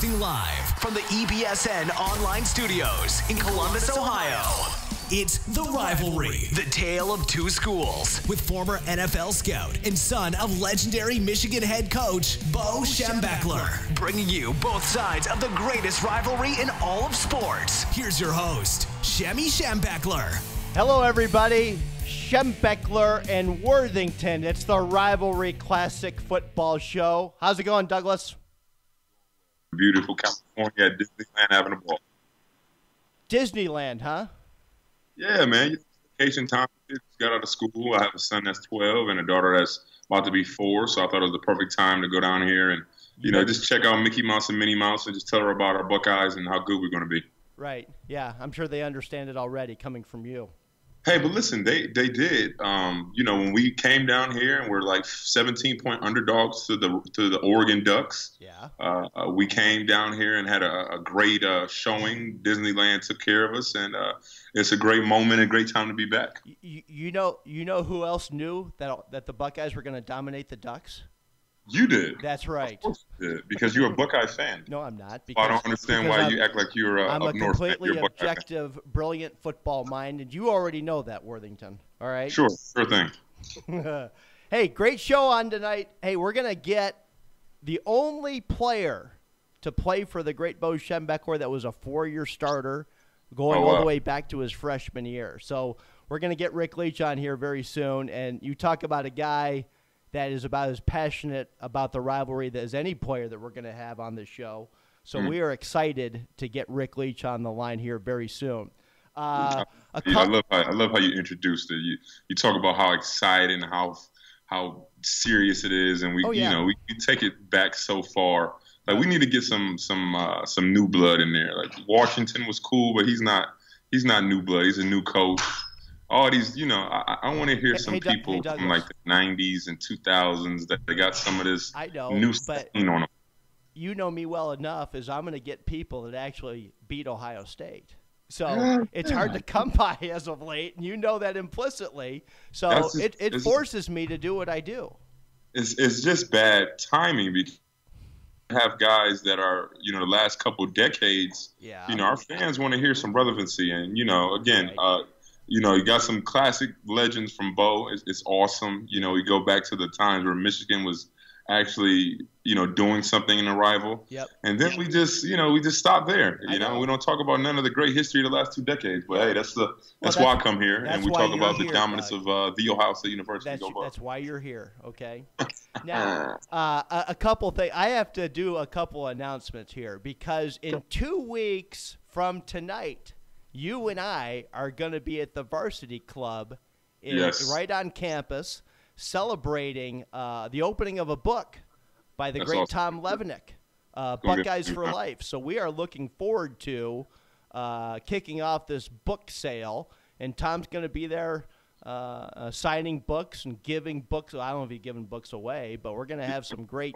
Broadcasting live from the EBSN online studios in Columbus, Ohio. It's The Rivalry, the tale of two schools, with former NFL scout and son of legendary Michigan head coach, Bo Schembechler, bringing you both sides of the greatest rivalry in all of sports. Here's your host, Shemmy Schembechler. Hello, everybody. Schembechler and Worthington. It's the Rivalry Classic Football Show. How's it going, Douglas? Beautiful California at Disneyland having a ball. Disneyland, huh? Yeah, man. Vacation time. Just got out of school. I have a son that's 12 and a daughter that's about to be 4, so I thought it was the perfect time to go down here and, just check out Mickey Mouse and Minnie Mouse and just tell her about our Buckeyes and how good we're going to be. Right. Yeah, I'm sure they understand it already coming from you. Hey, but listen, they did. When we came down here and we're like 17-point underdogs to the Oregon Ducks. Yeah. We came down here and had a great showing. Disneyland took care of us, and it's a great moment, a great time to be back. You know who else knew that the Buckeyes were going to dominate the Ducks? You did. That's right. Of course you did, because you're a Buckeye fan. No, I'm not. I don't understand why you act like you're I'm a completely North objective, brilliant football mind, and you already know that, Worthington. All right? Sure thing. Hey, great show on tonight. Hey, we're going to get the only player to play for the great Bo Schembechler that was a 4-year starter going all the way back to his freshman year. So we're going to get Rick Leach on here very soon, and you talk about a guy that is about as passionate about the rivalry as any player that we're going to have on this show. So we are excited to get Rick Leach on the line here very soon. I love how you introduced it. You talk about how excited and how serious it is, and we take it back so far. Like, we need to get some new blood in there. Like, Washington was cool, but he's not new blood. He's a new coach. All these, I want to hear some people from like the 90s and 2000s that they got some of this new stain on them. You know me well enough as I'm going to get people that actually beat Ohio State. So it's hard to come by as of late, and you know that implicitly. So it forces me to do what I do. It's just bad timing because you have guys that are, the last couple decades, our fans want to hear some relevancy. And, again, you got some classic legends from Bo. It's awesome. We go back to the times where Michigan was actually, doing something in a rival. Yep. And then we just stop there. We don't talk about none of the great history of the last 2 decades. But hey, that's why I come here, and we talk about the dominance of the Ohio State University. That's why you're here. Okay. Now, a couple things. I have to do a couple announcements here because in 2 weeks from tonight, you and I are going to be at the Varsity Club right on campus celebrating the opening of a book by the great Tom Levanek, Buckeyes for Life. So we are looking forward to kicking off this book sale, and Tom's going to be there signing books and giving books. I don't know if he's giving books away, but we're going to have some great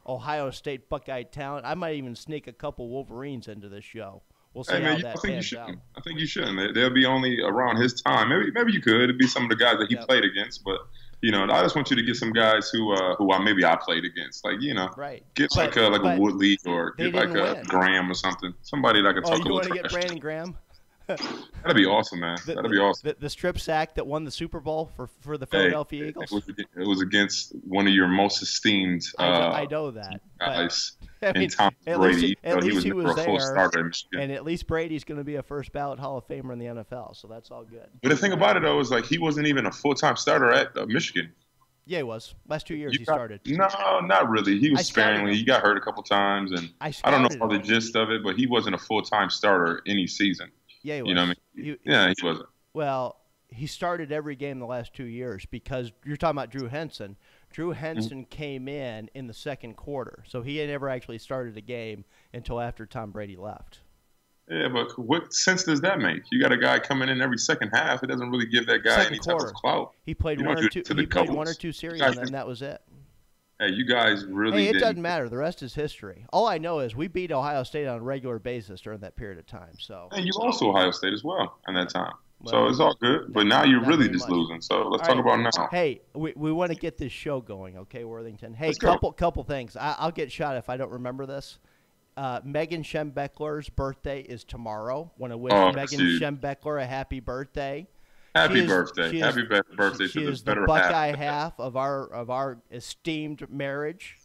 Ohio State Buckeye talent. I might even sneak a couple Wolverines into this show. We'll see how that pans out. I think you shouldn't. They'll be only around his time. Maybe you could. It'd be some of the guys that he played against, but I just want you to get some guys who I played against, like get like a Woodley or get like a Graham or something. Somebody that could talk a little trash. You want to get Brandon Graham? That'd be awesome, man. That'd be awesome. The strip sack that won the Super Bowl for the Philadelphia Eagles. It was against one of your most esteemed. I know that. Guys. Tom Brady. At least he was a full starter and at least Brady's going to be a first ballot Hall of Famer in the NFL, so that's all good. But the thing about it though is he wasn't even a full-time starter at Michigan. Yeah, he was. Last 2 years he started. No, not really. He was sparingly. He got hurt a couple times, and I don't know all the gist of it, but he wasn't a full-time starter any season. Yeah, he was. You know what I mean? He wasn't. Well, he started every game the last 2 years because you're talking about Drew Henson. Drew Henson came in the second quarter, so he had never actually started a game until after Tom Brady left. Yeah, but what sense does that make? You got a guy coming in every second half. It doesn't really give that guy any type of clout. He played one or two. He played 1 or 2 series, and then that was it. Hey, you guys really it doesn't matter. The rest is history. All I know is we beat Ohio State on a regular basis during that period of time. So. And you also Ohio State as well in that time. Well, so it's all good. But now you're really just losing. So let's talk about now. Hey, we want to get this show going, okay, Worthington? Hey, couple things. I'll get shot if I don't remember this. Megan Schembeckler's birthday is tomorrow. Want to wish Megan Schembeckler a happy birthday. Happy birthday to the better half. She is the Buckeye half of our esteemed marriage.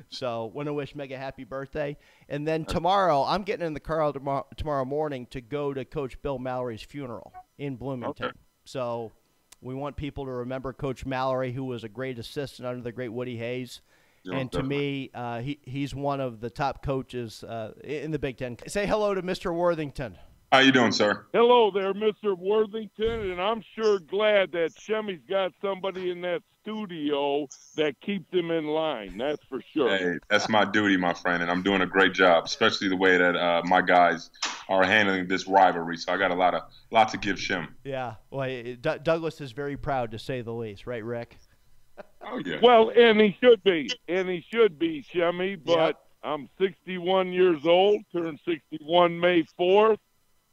So want to wish Meg a happy birthday. And then tomorrow, I'm getting in the car tomorrow morning to go to Coach Bill Mallory's funeral in Bloomington. Okay. So we want people to remember Coach Mallory, who was a great assistant under the great Woody Hayes. Yeah, and definitely. To me, he's one of the top coaches in the Big Ten. Say hello to Mr. Worthington. How you doing, sir? Hello there, Mr. Worthington, and I'm sure glad that Shemmy's got somebody in that studio that keeps him in line. That's for sure. Hey, that's my duty, my friend, and I'm doing a great job, especially the way that my guys are handling this rivalry. So I got a lot to give Shem. Yeah, well, Douglas is very proud, to say the least, right, Rick? Oh yeah. Well, and he should be, Shemmy. But yep. I'm 61 years old, turned 61 May 4th.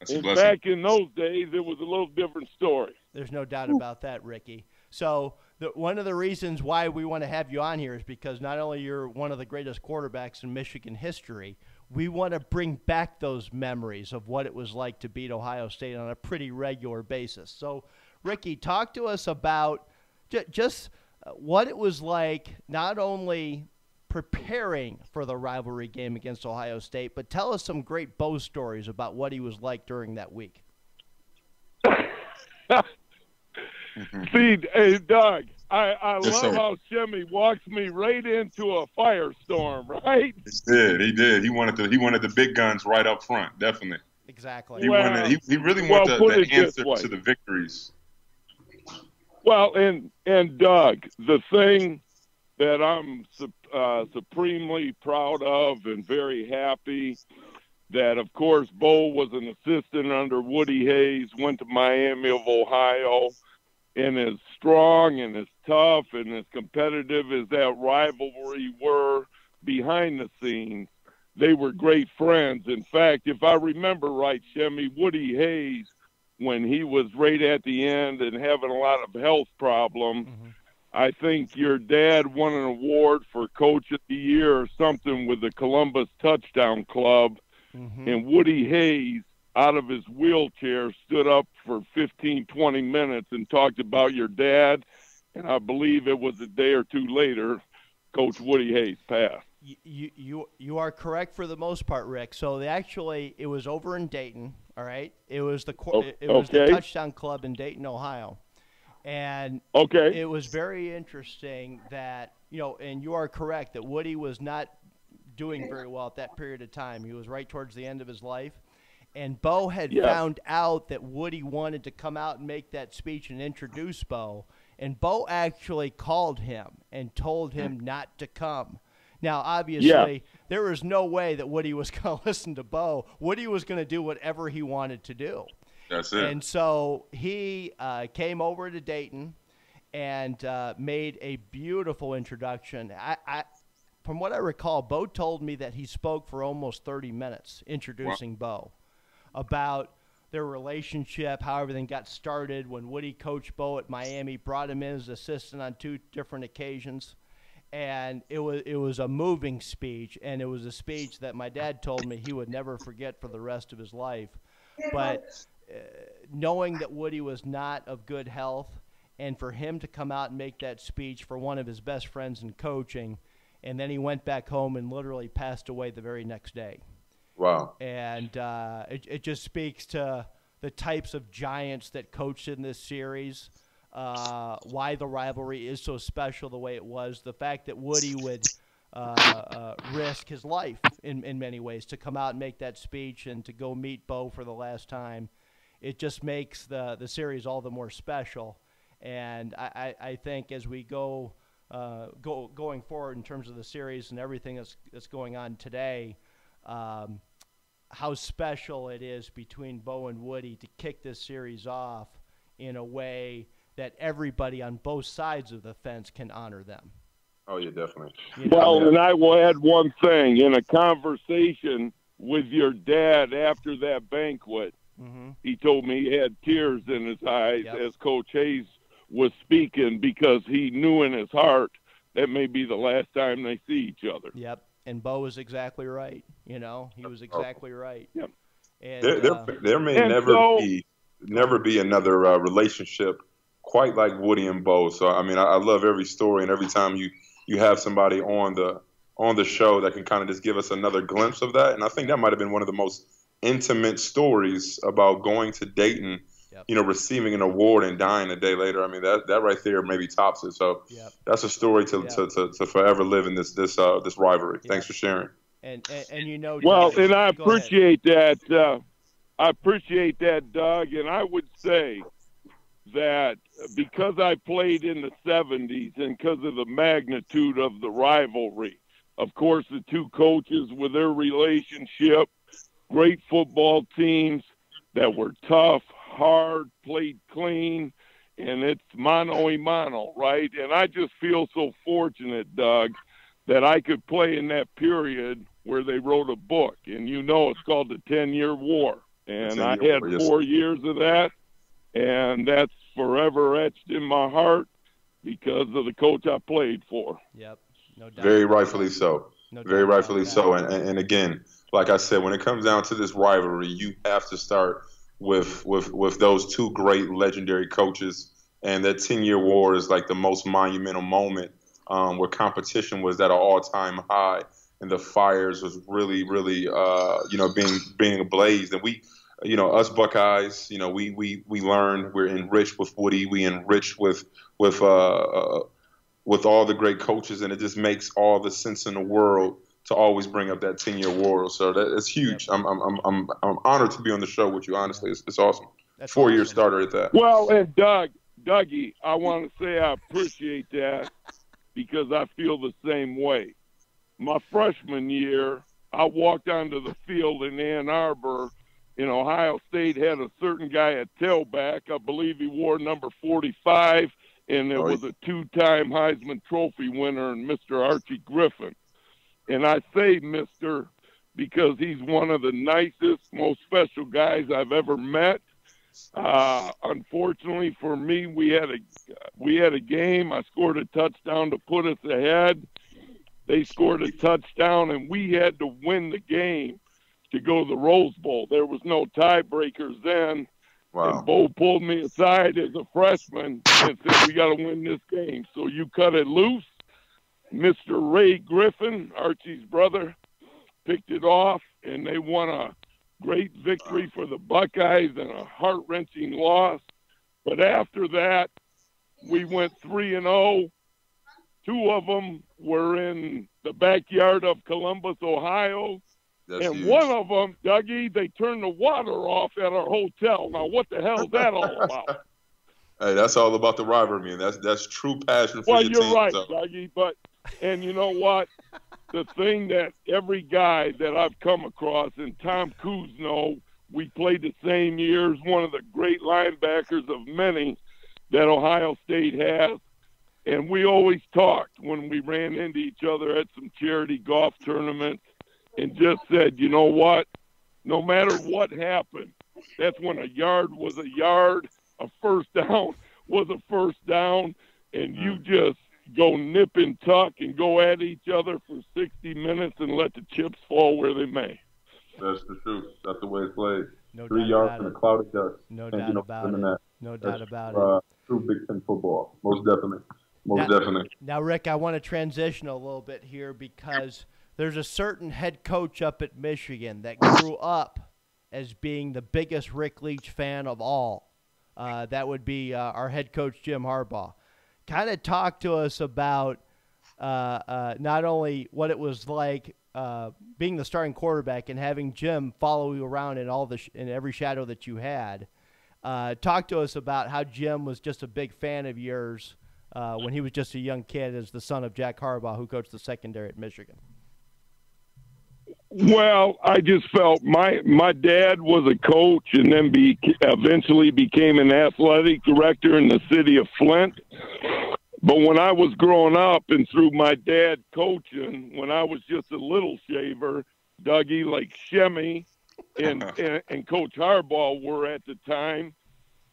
And back in those days, it was a little different story. There's no doubt about that, Ricky. So one of the reasons why we want to have you on here is because not only you're one of the greatest quarterbacks in Michigan history, we want to bring back those memories of what it was like to beat Ohio State on a pretty regular basis. So, Ricky, talk to us about just what it was like, not only preparing for the rivalry game against Ohio State, but tell us some great Bo stories about what he was like during that week. See, hey, Doug, I love how Shemmy walks me right into a firestorm, right? He did. He wanted the big guns right up front, definitely. Exactly. He really wanted the answer to the victories. Well, and Doug, the thing that I'm supremely proud of and very happy that, of course, Bo was an assistant under Woody Hayes, went to Miami of Ohio, and as strong and as tough and as competitive as that rivalry were behind the scenes, they were great friends. In fact, if I remember right, Shemmy, Woody Hayes, when he was right at the end and having a lot of health problems, I think your dad won an award for Coach of the Year or something with the Columbus Touchdown Club. And Woody Hayes, out of his wheelchair, stood up for 15, 20 minutes and talked about your dad. And I believe it was a day or two later, Coach Woody Hayes passed. You are correct for the most part, Rick. So it was over in Dayton, all right? It was the Touchdown Club in Dayton, Ohio. And it was very interesting that, and you are correct, that Woody was not doing very well at that period of time. He was right towards the end of his life. And Bo had found out that Woody wanted to come out and make that speech and introduce Bo. And Bo actually called him and told him not to come. Now, obviously, there was no way that Woody was going to listen to Bo. Woody was going to do whatever he wanted to do. That's it. And so he came over to Dayton and made a beautiful introduction. From what I recall, Bo told me that he spoke for almost 30 minutes introducing Bo about their relationship, how everything got started when Woody coached Bo at Miami, brought him in as assistant on 2 different occasions. And it was a moving speech, and it was a speech that my dad told me he would never forget for the rest of his life. But knowing that Woody was not of good health, and for him to come out and make that speech for one of his best friends in coaching, and then he went back home and literally passed away the very next day. Wow. And it just speaks to the types of giants that coached in this series, why the rivalry is so special the way it was, the fact that Woody would risk his life in many ways to come out and make that speech and to go meet Bo for the last time. It just makes the series all the more special. And I think as we going forward in terms of the series and everything that's going on today, how special it is between Bo and Woody to kick this series off in a way that everybody on both sides of the fence can honor them. Oh, yeah, definitely. Well, and I will add one thing. In a conversation with your dad after that banquet, he told me he had tears in his eyes as Coach Hayes was speaking because he knew in his heart that may be the last time they see each other. Yep. And Bo was exactly right. You know, he was exactly right. Yep. And there may never be another relationship quite like Woody and Bo. So I mean, I love every story, and every time you have somebody on the show that can kind of just give us another glimpse of that. And I think that might have been one of the most intimate stories about going to Dayton, you know, receiving an award and dying a day later. I mean, that right there maybe tops it. So that's a story to forever live in this rivalry. Thanks for sharing. And you know, well, Doug, and I appreciate that. I appreciate that, Doug. And I would say that because I played in the 70s and because of the magnitude of the rivalry, of course, the two coaches with their relationship, great football teams that were tough, hard, played clean, and it's mano a mano, right? And I just feel so fortunate, Doug, that I could play in that period where they wrote a book. And you know it's called the 10-Year War. And I had 4 years of that, and that's forever etched in my heart because of the coach I played for. Yep, no doubt. Very rightfully so. Very rightfully so. And again, like I said, when it comes down to this rivalry, you have to start with those two great legendary coaches. And that 10-year war is like the most monumental moment where competition was at an all-time high and the fires was really, really, being ablaze. And we, you know, us Buckeyes, you know, we learned, we're enriched with Woody, we enriched with all the great coaches, and it just makes all the sense in the world to always bring up that 10-year war. So it's huge. I'm honored to be on the show with you. Honestly, it's awesome. That's 4-year starter at that. Well, and Dougie, I want to say I appreciate that because I feel the same way. My freshman year, I walked onto the field in Ann Arbor. And Ohio State had a certain guy at tailback. I believe he wore number 45, and it was a two-time Heisman Trophy winner, and Mr. Archie Griffin. And I say Mr. because he's one of the nicest, most special guys I've ever met. Unfortunately for me, we had a game. I scored a touchdown to put us ahead. They scored a touchdown, and we had to win the game to go to the Rose Bowl. There was no tiebreakers then. Wow. And Bo pulled me aside as a freshman and said, we got to win this game. So you cut it loose. Mr. Ray Griffin, Archie's brother, picked it off, and they won a great victory for the Buckeyes and a heart-wrenching loss. But after that, we went 3-0. 2 of them were in the backyard of Columbus, Ohio. That's and huge. One of them, Dougie, they turned the water off at our hotel. Now, what the hell is that all about? Hey, that's all about the rivalry, man. That's true passion for your team. Well, you're right, Dougie. And you know what? The thing that every guy that I've come across, and Tom Kuzno, we played the same years, one of the great linebackers of many that Ohio State has. And we always talked when we ran into each other at some charity golf tournaments. And just said, you know what? No matter what happened, that's when a yard was a yard, a first down was a first down, and you just go nip and tuck and go at each other for 60 minutes and let the chips fall where they may. That's the truth. That's the way it's played. No 3 yards in a cloud of dust. No doubt about it. No doubt about it. True Big Ten football. Most definitely. Definitely. Now, Rick, I want to transition a little bit here because there's a certain head coach up at Michigan that grew up as being the biggest Rick Leach fan of all. That would be our head coach, Jim Harbaugh. Kind of talk to us about not only what it was like being the starting quarterback and having Jim follow you around in every shadow that you had. Talk to us about how Jim was just a big fan of yours when he was just a young kid as the son of Jack Harbaugh, who coached the secondary at Michigan. Well, I just felt my dad was a coach and then eventually became an athletic director in the city of Flint. But when I was growing up and through my dad coaching, when I was just a little shaver, Dougie, like Shemmy and Coach Harbaugh were at the time.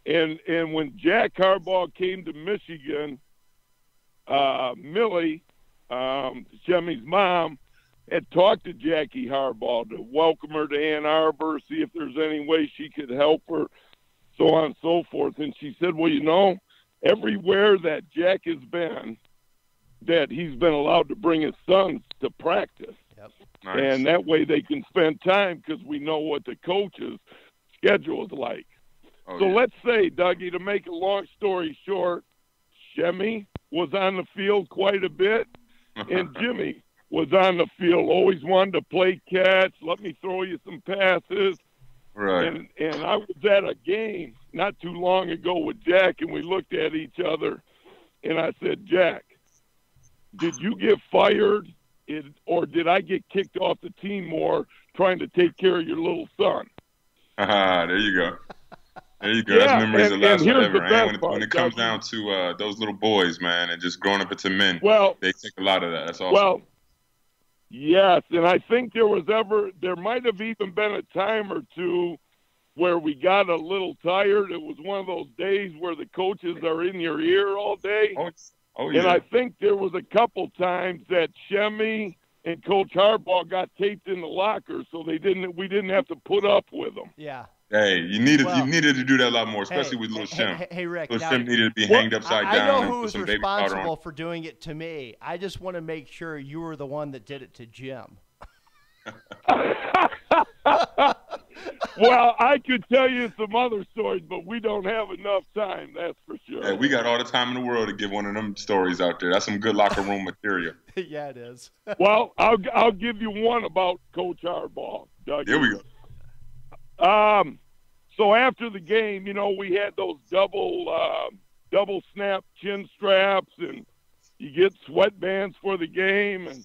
And when Jack Harbaugh came to Michigan, Millie, Shemmy's mom, had talked to Jackie Harbaugh to welcome her to Ann Arbor, see if there's any way she could help her, so on and so forth. And she said, well, you know, everywhere that Jack has been, that he's been allowed to bring his sons to practice. Yep. Nice. And that way they can spend time because we know what the coach's schedule is like. Oh, so yeah. let's say, Dougie, to make a long story short, Shemmy was on the field quite a bit, and Jimmy was on the field, always wanted to play catch, let me throw you some passes. Right. And I was at a game not too long ago with Jack, and we looked at each other, and I said, Jack, did you get fired, or did I get kicked off the team more trying to take care of your little son? There you go. There you go. Yeah, That's memories that last here's forever, the man. best When it part, comes down to those little boys, man, and just growing up into men, well, they take a lot of that. That's awesome. Well, yes, and I think there might have even been a time or two where we got a little tired. It was one of those days where the coaches are in your ear all day. Oh yeah. And I think there was a couple times that Shemmy and Coach Harbaugh got taped in the locker, so we didn't have to put up with them. Yeah. Hey, you needed to do that a lot more, especially with little Shem. Hey, Rick. Little now, Shem needed to be hanged upside down. I know and who's put some baby powder responsible on. for doing it to me. I just want to make sure you were the one that did it to Jim. Well, I could tell you some other stories, but we don't have enough time, that's for sure. Hey, we got all the time in the world to give one of them stories out there. That's some good locker room material. Yeah, it is. Well, I'll give you one about Coach Harbaugh, Doug. Here we go. So after the game, you know, we had those double snap chin straps, and you get sweatbands for the game. And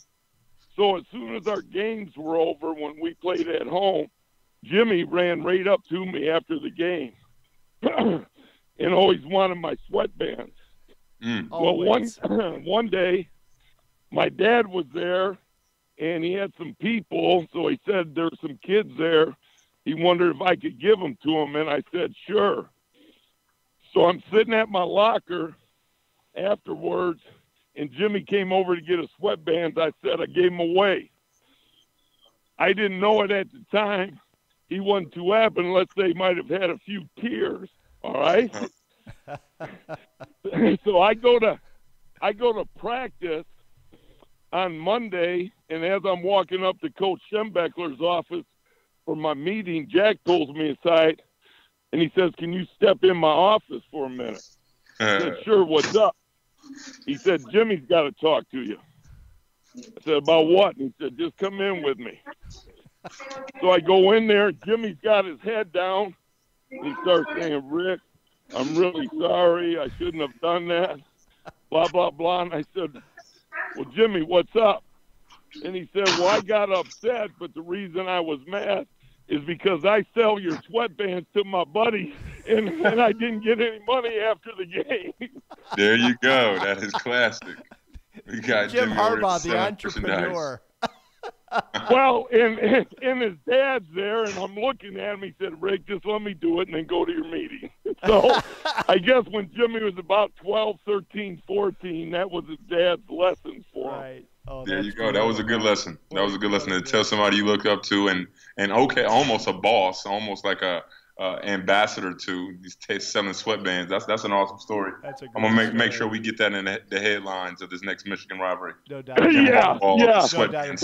so as soon as our games were over, when we played at home, Jimmy ran right up to me after the game and always wanted my sweatbands. Well, one day, my dad was there, and he had some people, so he said there were some kids there. He wondered if I could give them to him, and I said, sure. So I'm sitting at my locker afterwards, and Jimmy came over to get his sweatbands. I said I gave them away. I didn't know it at the time. He wasn't too happy unless they might have had a few tears, all right? So I go to practice on Monday, and as I'm walking up to Coach Schembechler's office for my meeting, Jack pulls me aside, and he says, can you step in my office for a minute? I said, sure, what's up? He said, Jimmy's got to talk to you. I said, about what? And he said, just come in with me. So I go in there. Jimmy's got his head down. He starts saying, Rick, I'm really sorry. I shouldn't have done that. Blah, blah, blah. And I said, well, Jimmy, what's up? And he said, well, I got upset, but the reason I was mad is because I sell your sweatbands to my buddy, and I didn't get any money after the game. There you go. That is classic. We got Jim Jimmy Harbaugh, the entrepreneur. Well, and his dad's there, and I'm looking at him. He said, Rick, just let me do it and then go to your meeting. So I guess when Jimmy was about 12, 13, 14, that was his dad's lesson for him. Right. Oh, there you go. That was a good lesson. That was a good lesson to tell somebody you look up to, and okay, almost a boss, almost like a ambassador to these selling sweatbands. That's an awesome story. I'm gonna make sure we get that in the headlines of this next Michigan rivalry. No doubt. Yeah. Sweatband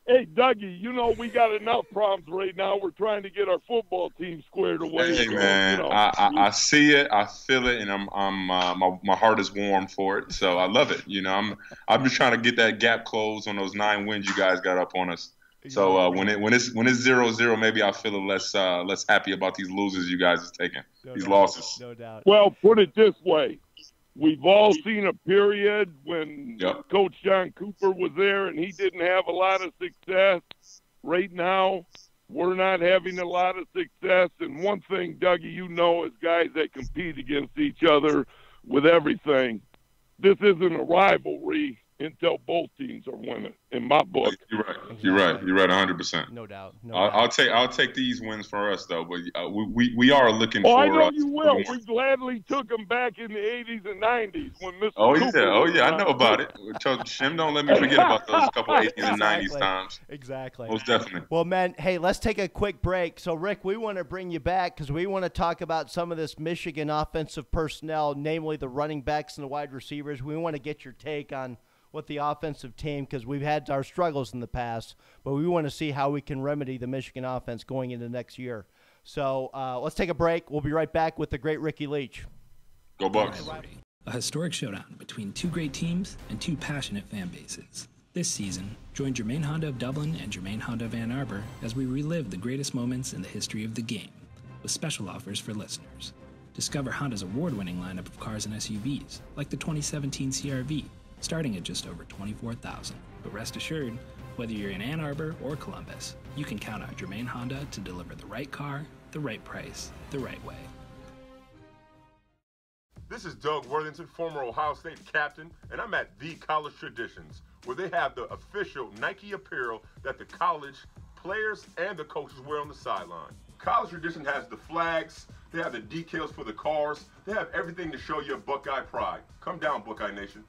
Hey, Dougie, you know we got enough problems right now. We're trying to get our football team squared away. Hey, so, man, you know. I see it, I feel it, and my heart is warm for it. So I love it. You know, I'm just trying to get that gap closed on those 9 wins you guys got up on us. So when it's 0-0, maybe I feel less happy about these losers you guys are taking, these losses. No doubt. Well, put it this way. We've all seen a period when Coach John Cooper was there and he didn't have a lot of success. Right now, we're not having a lot of success. And one thing, Dougie, you know, as guys that compete against each other with everything, this isn't a rivalry. until both teams are winning. In my book, you're right. You're right. You're right. 100%. No doubt. I'll take these wins for us though. But we are looking for. I know you will. We gladly took them back in the 80s and 90s when Mr. Cooper I know about it. Shim, don't let me forget about those couple 80s and 90s times. Exactly. Most definitely. Well, man, hey, let's take a quick break. So, Rick, we want to bring you back because we want to talk about some of this Michigan offensive personnel, namely the running backs and the wide receivers. We want to get your take on what the offensive team, because we've had our struggles in the past, but we want to see how we can remedy the Michigan offense going into next year. So let's take a break. We'll be right back with the great Ricky Leach. Go Bucks. A historic showdown between two great teams and two passionate fan bases. This season, join Germain Honda of Dublin and Germain Honda of Ann Arbor as we relive the greatest moments in the history of the game, with special offers for listeners. Discover Honda's award-winning lineup of cars and SUVs, like the 2017 CR-V, starting at just over $24,000. But rest assured, whether you're in Ann Arbor or Columbus, you can count on Germain Honda to deliver the right car, the right price, the right way. This is Doug Worthington, former Ohio State captain, and I'm at The College Traditions, where they have the official Nike apparel that the college players and the coaches wear on the sideline. College Tradition has the flags, they have the decals for the cars, they have everything to show your Buckeye pride. Come down, Buckeye Nation.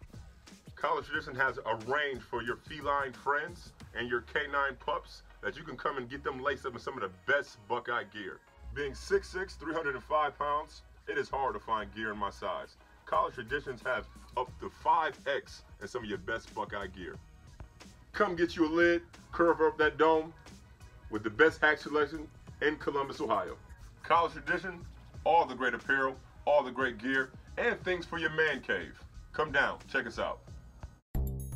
College Tradition has a range for your feline friends and your canine pups that you can come and get them laced up in some of the best Buckeye gear. Being 6'6", 305 pounds, it is hard to find gear in my size. College Traditions has up to 5X in some of your best Buckeye gear. Come get you a lid, curve up that dome with the best hat selection in Columbus, Ohio. College Tradition, all the great apparel, all the great gear, and things for your man cave. Come down, check us out.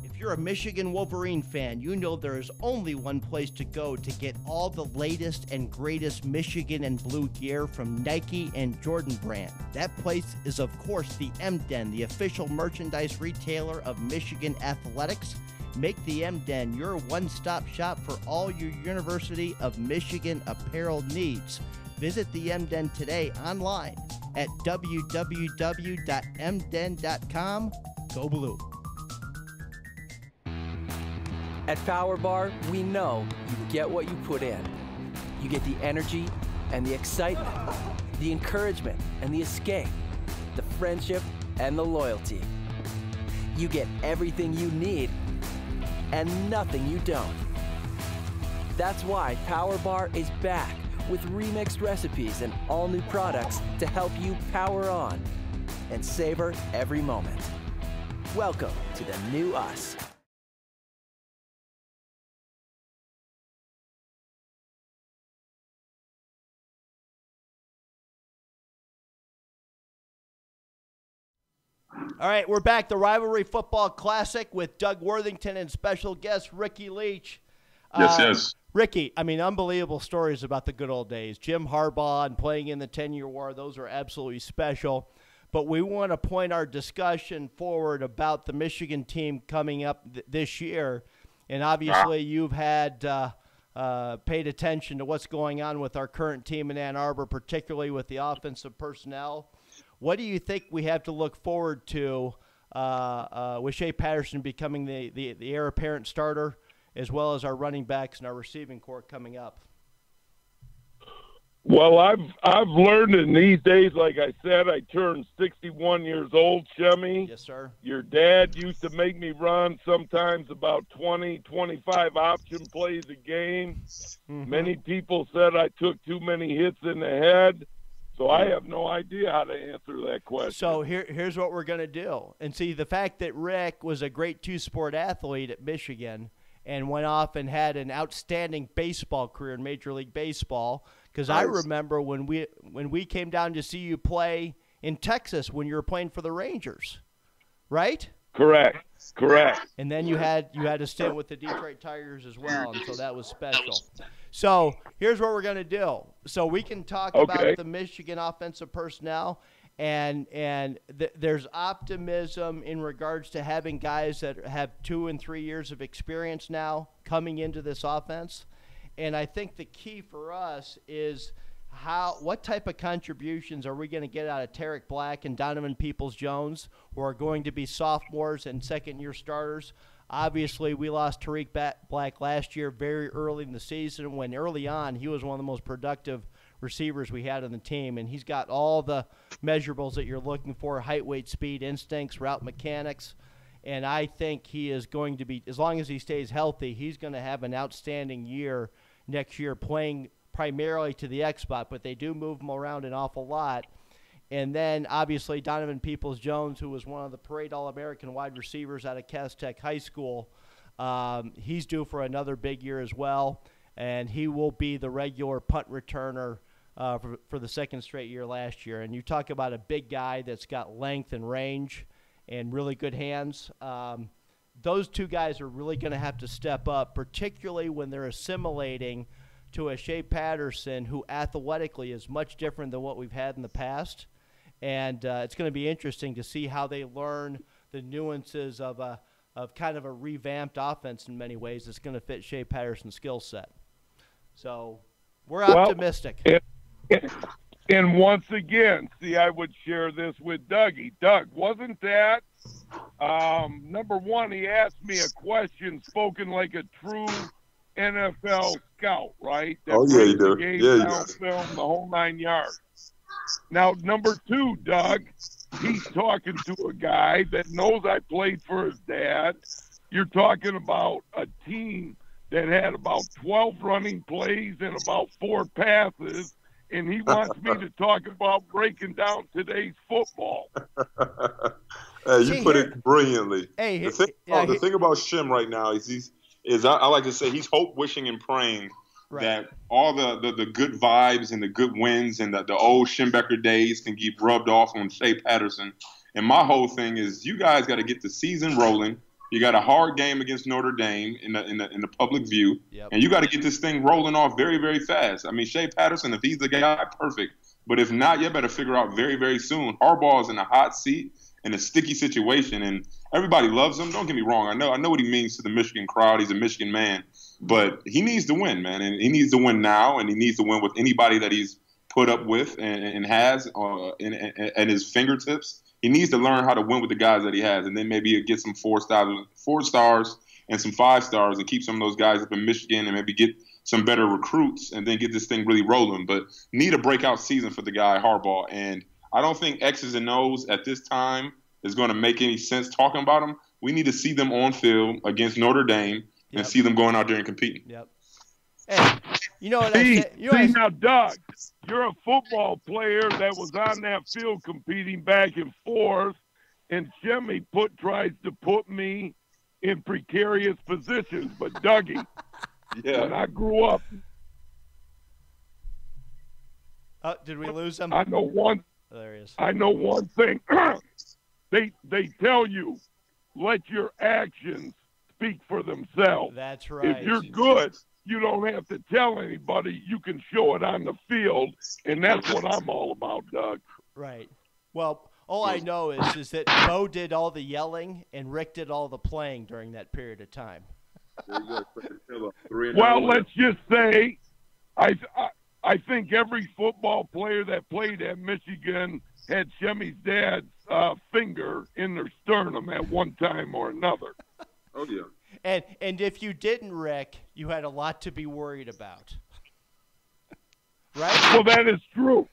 If you're a Michigan Wolverine fan, you know there is only one place to go to get all the latest and greatest Michigan and blue gear from Nike and Jordan brand. That place is, of course, the M-Den, the official merchandise retailer of Michigan Athletics. Make the M-Den your one-stop shop for all your University of Michigan apparel needs. Visit the M-Den today online at www.mden.com. Go Blue. At Power Bar, we know you get what you put in. You get the energy and the excitement, the encouragement and the escape, the friendship and the loyalty. You get everything you need and nothing you don't. That's why Power Bar is back with remixed recipes and all new products to help you power on and savor every moment. Welcome to the new us. All right, we're back. The Rivalry Football Classic with Doug Worthington and special guest Ricky Leach. Yes. Ricky, I mean, unbelievable stories about the good old days. Jim Harbaugh and playing in the 10-year war, those are absolutely special. But we want to point our discussion forward about the Michigan team coming up this year. And obviously you've had paid attention to what's going on with our current team in Ann Arbor, particularly with the offensive personnel. What do you think we have to look forward to with Shea Patterson becoming the heir apparent starter, as well as our running backs and our receiving corps coming up? Well, I've learned in these days, like I said, I turned 61 years old, Shemmy. Yes, sir. Your dad used to make me run sometimes about 20, 25 option plays a game. Mm-hmm. Many people said I took too many hits in the head. So I have no idea how to answer that question. So here's what we're going to do. And see, the fact that Rick was a great two-sport athlete at Michigan and went off and had an outstanding baseball career in Major League Baseball, because I remember when we came down to see you play in Texas when you were playing for the Rangers, right? Correct. And then you had a stint with the Detroit Tigers as well, and so that was special. So here's what we're going to do. So we can talk about the Michigan offensive personnel, and there's optimism in regards to having guys that have 2 and 3 years of experience now coming into this offense. And I think the key for us is what type of contributions are we going to get out of Tarek Black and Donovan Peoples-Jones, who are going to be sophomores and second-year starters? Obviously, we lost Tariq Black last year very early in the season when early on he was one of the most productive receivers we had on the team, and he's got all the measurables that you're looking for: height, weight, speed, instincts, route mechanics. And I think he is going to be, as long as he stays healthy, he's going to have an outstanding year next year playing primarily to the X spot, but they do move him around an awful lot. And then, obviously, Donovan Peoples-Jones, who was one of the parade All-American wide receivers out of Cass Tech High School, he's due for another big year as well, and he will be the regular punt returner for the second straight year last year. And you talk about a big guy that's got length and range and really good hands. Those two guys are really going to have to step up, particularly when they're assimilating to a Shea Patterson who athletically is much different than what we've had in the past. And it's going to be interesting to see how they learn the nuances of kind of a revamped offense in many ways that's going to fit Shea Patterson's skill set. So we're optimistic. And once again, see, I would share this with Dougie. Doug, wasn't that number one? He asked me a question spoken like a true NFL scout, right? That he did. Game Yeah, he down does. film, the whole 9 yards. Now, number two, Doug, he's talking to a guy that knows I played for his dad. You're talking about a team that had about 12 running plays and about 4 passes, and he wants me to talk about breaking down today's football. Hey, you put it brilliantly. Hey, the thing about Shim right now is I like to say he's hope, wishing, and praying that all the good vibes and the good wins and the old Schembecker days can get rubbed off on Shea Patterson. And my whole thing is you guys got to get the season rolling. You got a hard game against Notre Dame in the public view, and you got to get this thing rolling off very, very fast. I mean, Shea Patterson, if he's the guy, perfect. But if not, you better figure out very, very soon. Harbaugh is in a hot seat in a sticky situation, and everybody loves him. Don't get me wrong. I know what he means to the Michigan crowd. He's a Michigan man, but he needs to win, man, and he needs to win now, and he needs to win with anybody that he's put up with and has at his fingertips. He needs to learn how to win with the guys that he has, and then maybe he'll get some 4 stars and some 5 stars and keep some of those guys up in Michigan and maybe get some better recruits and then get this thing really rolling. But need a breakout season for the guy, Harbaugh. And I don't think X's and O's at this time is going to make any sense talking about them. We need to see them on film against Notre Dame and see them going out there and competing. Yep. Hey, you know what now, Doug, you're a football player that was on that field competing back and forth, and Jimmy tries to put me in precarious positions. But Dougie, when I grew up, did we lose him? I know one. Oh, there he is. I know one thing. They tell you, let your actions speak for themselves. That's right. If you're good, you don't have to tell anybody. You can show it on the field, and that's what I'm all about, Doug. Right. Well, all I know is that Bo did all the yelling and Rick did all the playing during that period of time. Well, let's just say I think every football player that played at Michigan had Shemmy's dad's finger in their sternum at one time or another. Oh, yeah. And if you didn't, Rick, you had a lot to be worried about. Right? Well, that is true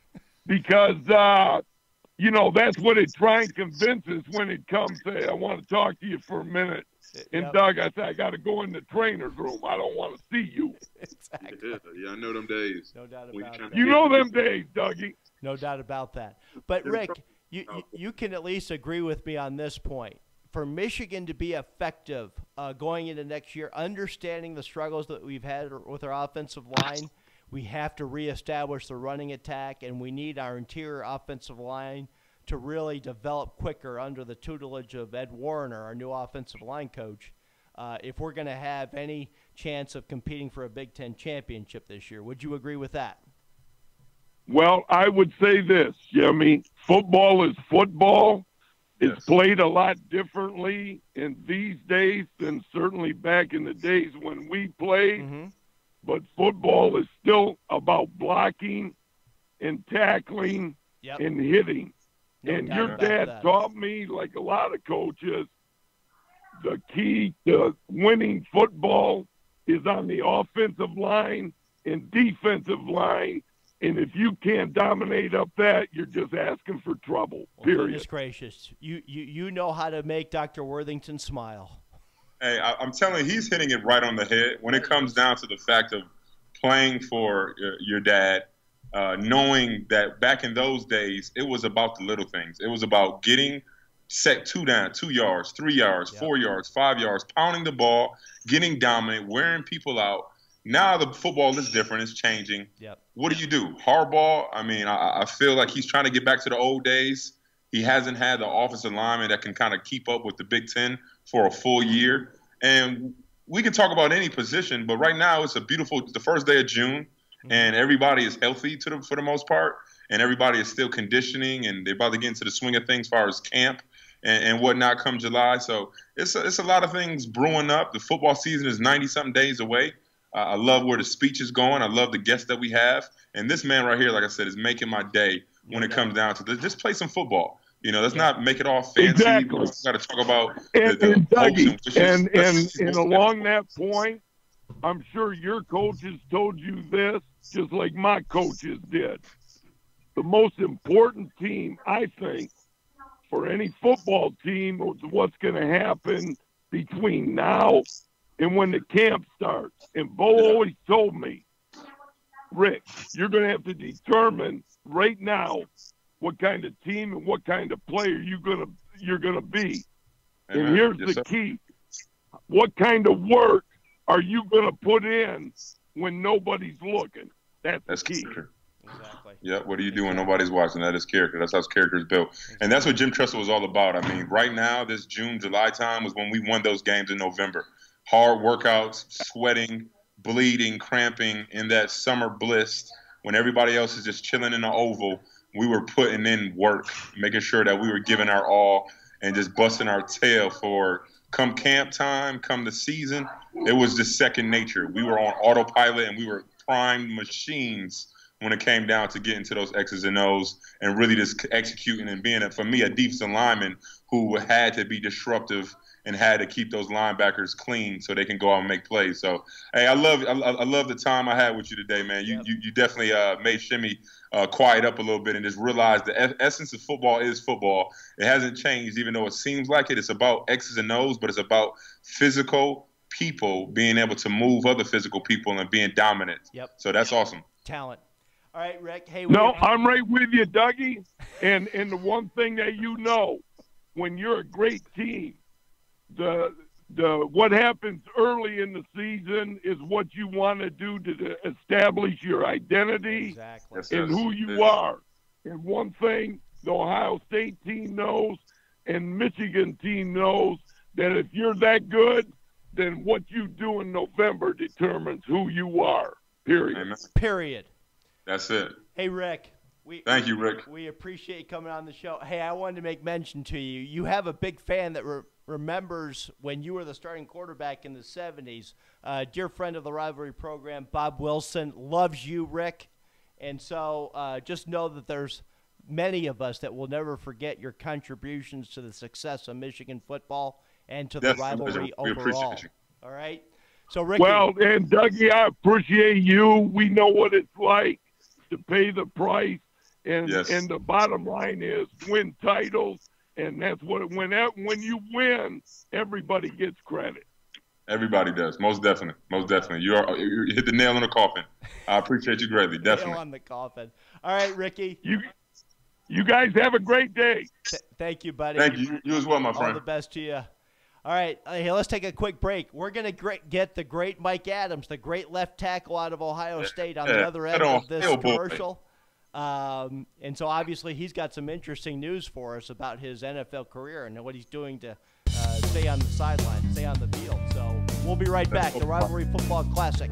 because, that's what they try and convince us when it comes to, I want to talk to you for a minute. And, Doug, I said, I got to go in the trainer's room. I don't want to see you. Exactly. Yeah, I know them days. No doubt about that. You know them days, Dougie. No doubt about that. But, Rick, you can at least agree with me on this point. For Michigan to be effective going into next year, understanding the struggles that we've had with our offensive line, we have to reestablish the running attack, and we need our interior offensive line to really develop quicker under the tutelage of Ed Warner, our new offensive line coach, if we're going to have any chance of competing for a Big Ten championship this year. Would you agree with that? Well, I would say this, Jimmy. Football is football. It's played a lot differently in these days than certainly back in the days when we played. Mm-hmm. But football is still about blocking and tackling and hitting. And your dad taught me, like a lot of coaches, the key to winning football is on the offensive line and defensive line. And if you can't dominate up that, you're just asking for trouble, period. Goodness gracious. You know how to make Dr. Worthington smile. Hey, I'm telling you, he's hitting it right on the head when it comes down to the fact of playing for your dad, knowing that back in those days, it was about the little things. It was about getting set 2 down, 2 yards, 3 yards, 4 yards, 5 yards, pounding the ball, getting dominant, wearing people out. Now the football is different. It's changing. Yep. What do you do? Harbaugh, I mean, I feel like he's trying to get back to the old days. He hasn't had the offensive lineman that can kind of keep up with the Big Ten for a full year. And we can talk about any position, but right now it's the first day of June, and everybody is healthy for the most part, and everybody is still conditioning, and they're about to get into the swing of things as far as camp and whatnot come July. So it's a lot of things brewing up. The football season is 90-something days away. I love where the speech is going. I love the guests that we have. And this man right here, like I said, is making my day when it comes down to just play some football. You know, let's not make it all fancy. Exactly. We got to talk about and Dougie, and along that point, I'm sure your coaches told you this, just like my coaches did. The most important team, I think, for any football team is what's going to happen between now and when the camp starts. And Bo always told me, Rick, you're going to have to determine right now what kind of team and what kind of player you're gonna be. Amen. And here's the key. What kind of work are you gonna put in when nobody's looking? That's key. Character. Exactly. Yeah, what are you doing? Nobody's watching. That is character. That's how his character is built. And that's what Jim Tressel was all about. I mean, right now, this June, July time was when we won those games in November. Hard workouts, sweating, bleeding, cramping in that summer bliss when everybody else is just chilling in the oval. We were putting in work, making sure that we were giving our all and just busting our tail for come camp time, come the season. It was just second nature. We were on autopilot and we were primed machines when it came down to getting to those X's and O's and really just executing and being, for me, a defensive lineman who had to be disruptive and had to keep those linebackers clean so they can go out and make plays. So, hey, I love the time I had with you today, man. You definitely made Shimmy quiet up a little bit and just realize the essence of football is football. It hasn't changed, even though it seems like it. It's about X's and O's, but it's about physical people being able to move other physical people and being dominant. Yep. So that's awesome. Talent. All right, Rick. Hey. I'm right with you, Dougie. And the one thing that when you're a great team, the what happens early in the season is what you want to do to establish your identity and who you are. And one thing the Ohio State team knows and Michigan team knows, that if you're that good, then what you do in November determines who you are, period. Amen. Period. That's it. Hey, Rick. Thank you, Rick. We appreciate you coming on the show. Hey, I wanted to make mention to you. You have a big fan that remembers when you were the starting quarterback in the 70s. Dear friend of the Rivalry program, Bob Wilson, loves you, Rick. And so just know that there's many of us that will never forget your contributions to the success of Michigan football and to the rivalry overall. Appreciate you. All right? So, Ricky. Well, and Dougie, I appreciate you. We know what it's like to pay the price. And the bottom line is win titles, and that's what when you win, everybody gets credit. Everybody does, most definitely. You hit the nail on the coffin. I appreciate you greatly, definitely. Nail on the coffin. All right, Ricky. You guys have a great day. Thank you, buddy. Thank you. You as well, my friend. All the best to you. All right, hey, let's take a quick break. We're going to get the great Mike Adams, the great left tackle out of Ohio State, on the other end of this commercial. And so obviously he's got some interesting news for us about his NFL career and what he's doing to stay on the sideline, stay on the field. So we'll be right back. The Rivalry Football Classic.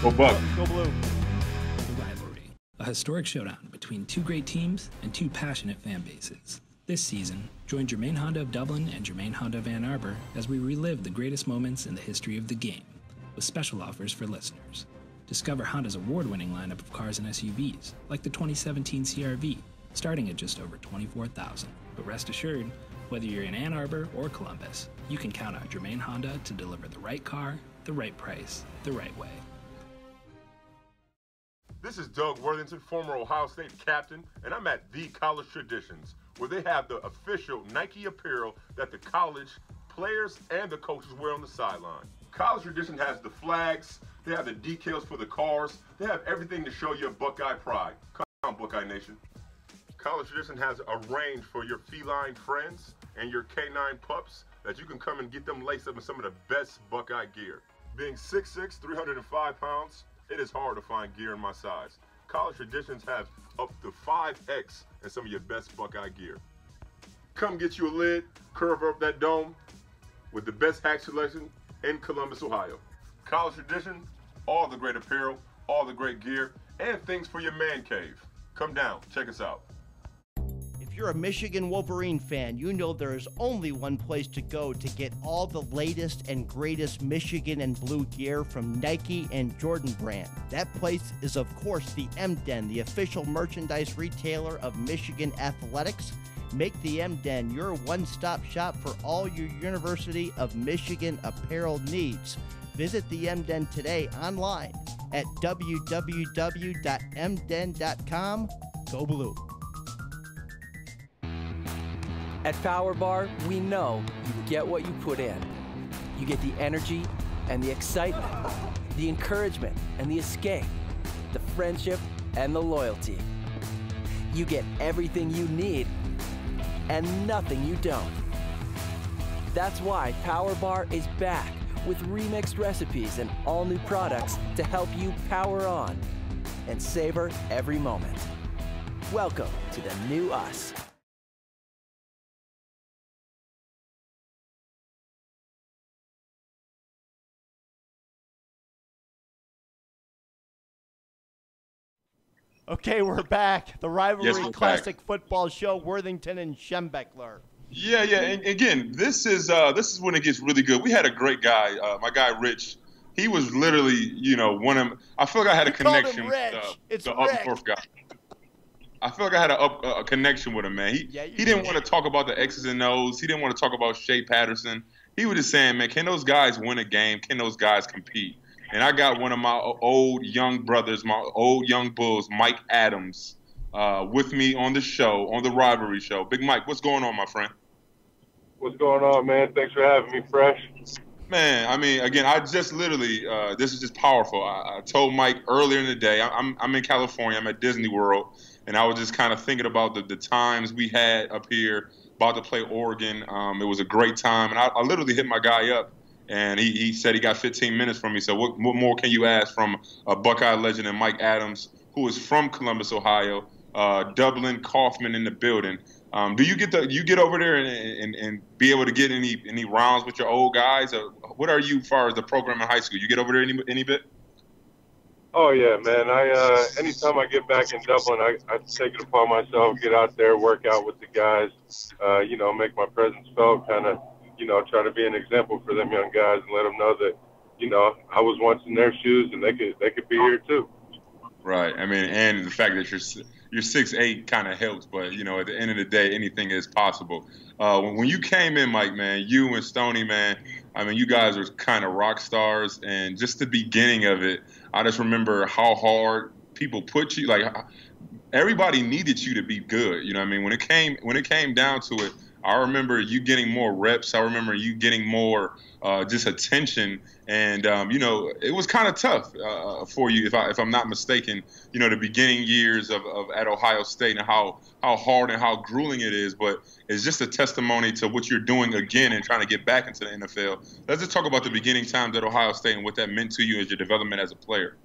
Go Buck. Go Blue. The Rivalry, a historic showdown between two great teams and two passionate fan bases. This season, join Germain Honda of Dublin and Germain Honda of Ann Arbor as we relive the greatest moments in the history of the game, with special offers for listeners. Discover Honda's award-winning lineup of cars and SUVs, like the 2017 CR-V, starting at just over $24,000. But rest assured, whether you're in Ann Arbor or Columbus, you can count on Germain Honda to deliver the right car, the right price, the right way. This is Doug Worthington, former Ohio State captain, and I'm at The College Traditions, where they have the official Nike apparel that the college players and the coaches wear on the sideline. College Tradition has the flags, they have the decals for the cars, they have everything to show your Buckeye pride. Come on, Buckeye Nation. College Tradition has a range for your feline friends and your canine pups that you can come and get them laced up in some of the best Buckeye gear. Being 6'6", 305 pounds, it is hard to find gear in my size. College Traditions have up to 5X in some of your best Buckeye gear. Come get you a lid, curve up that dome with the best hack selection in Columbus, Ohio. College Tradition, all the great apparel, all the great gear, and things for your man cave. Come down, check us out. If you're a Michigan Wolverine fan, you know there is only one place to go to get all the latest and greatest Michigan and blue gear from Nike and Jordan brand. That place is, of course, the M-Den, the official merchandise retailer of Michigan Athletics. Make the M-Den your one-stop shop for all your University of Michigan apparel needs. Visit the M-Den today online at www.mden.com. Go Blue. At PowerBar, we know you get what you put in. You get the energy and the excitement, the encouragement and the escape, the friendship and the loyalty. You get everything you need and nothing you don't. That's why PowerBar is back with remixed recipes and all new products to help you power on and savor every moment. Welcome to the new us. Okay, we're back. The Rivalry Yes, we're Classic back. Football Show, Worthington and Schembechler. Yeah. And again, this is when it gets really good. We had a great guy, my guy Rich. He was literally, one of. I feel like I had a connection with the up north guy. I feel like I had a connection with him, man. He didn't want to talk about the X's and O's. He didn't want to talk about Shea Patterson. He was just saying, man, can those guys win a game? Can those guys compete? And I got one of my old young brothers, my old young bulls, Mike Adams, with me on the show, on the Rivalry Show. Big Mike, what's going on, my friend? What's going on, man? Thanks for having me, Fresh. Man, I mean, again, I just literally, this is just powerful. I told Mike earlier in the day, I'm in California, I'm at Disney World, and I was just kind of thinking about the times we had up here, about to play Oregon. It was a great time, and I literally hit my guy up. And he said he got 15 minutes from me. So what more can you ask from a Buckeye legend and Mike Adams, who is from Columbus, Ohio, Dublin, Kaufman in the building. Do you get over there and be able to get any rounds with your old guys? Or what are you as far as the program in high school? You get over there any bit? Oh yeah, man. Anytime I get back in Dublin, I take it upon myself, get out there, work out with the guys, make my presence felt, kind of, try to be an example for them young guys and let them know that, I was once in their shoes and they could be here too. Right. I mean, and the fact that you're 6'8" kind of helps, but at the end of the day, anything is possible. When you came in, Mike, man, you and Stoney, man, I mean, you guys are kind of rock stars, and just the beginning of it, I just remember how hard people put you. Like, everybody needed you to be good. You know what I mean? When it came down to it, I remember you getting more reps. I remember you getting more just attention, and it was kind of tough for you, if I'm not mistaken. The beginning years of at Ohio State and how hard and how grueling it is, but it's just a testimony to what you're doing again and trying to get back into the NFL. Let's just talk about the beginning times at Ohio State and what that meant to you as your development as a player.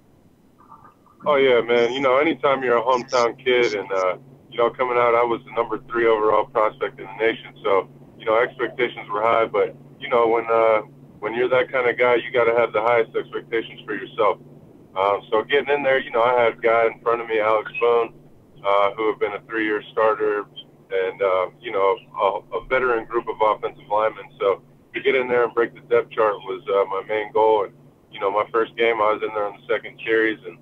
Oh yeah, man. Anytime you're a hometown kid and coming out, I was the number 3 overall prospect in the nation. So, expectations were high, but, when you're that kind of guy, you got to have the highest expectations for yourself. So getting in there, I had a guy in front of me, Alex Bone, who had been a 3-year starter and, a veteran group of offensive linemen. So to get in there and break the depth chart was my main goal. And, my first game, I was in there on the second series, and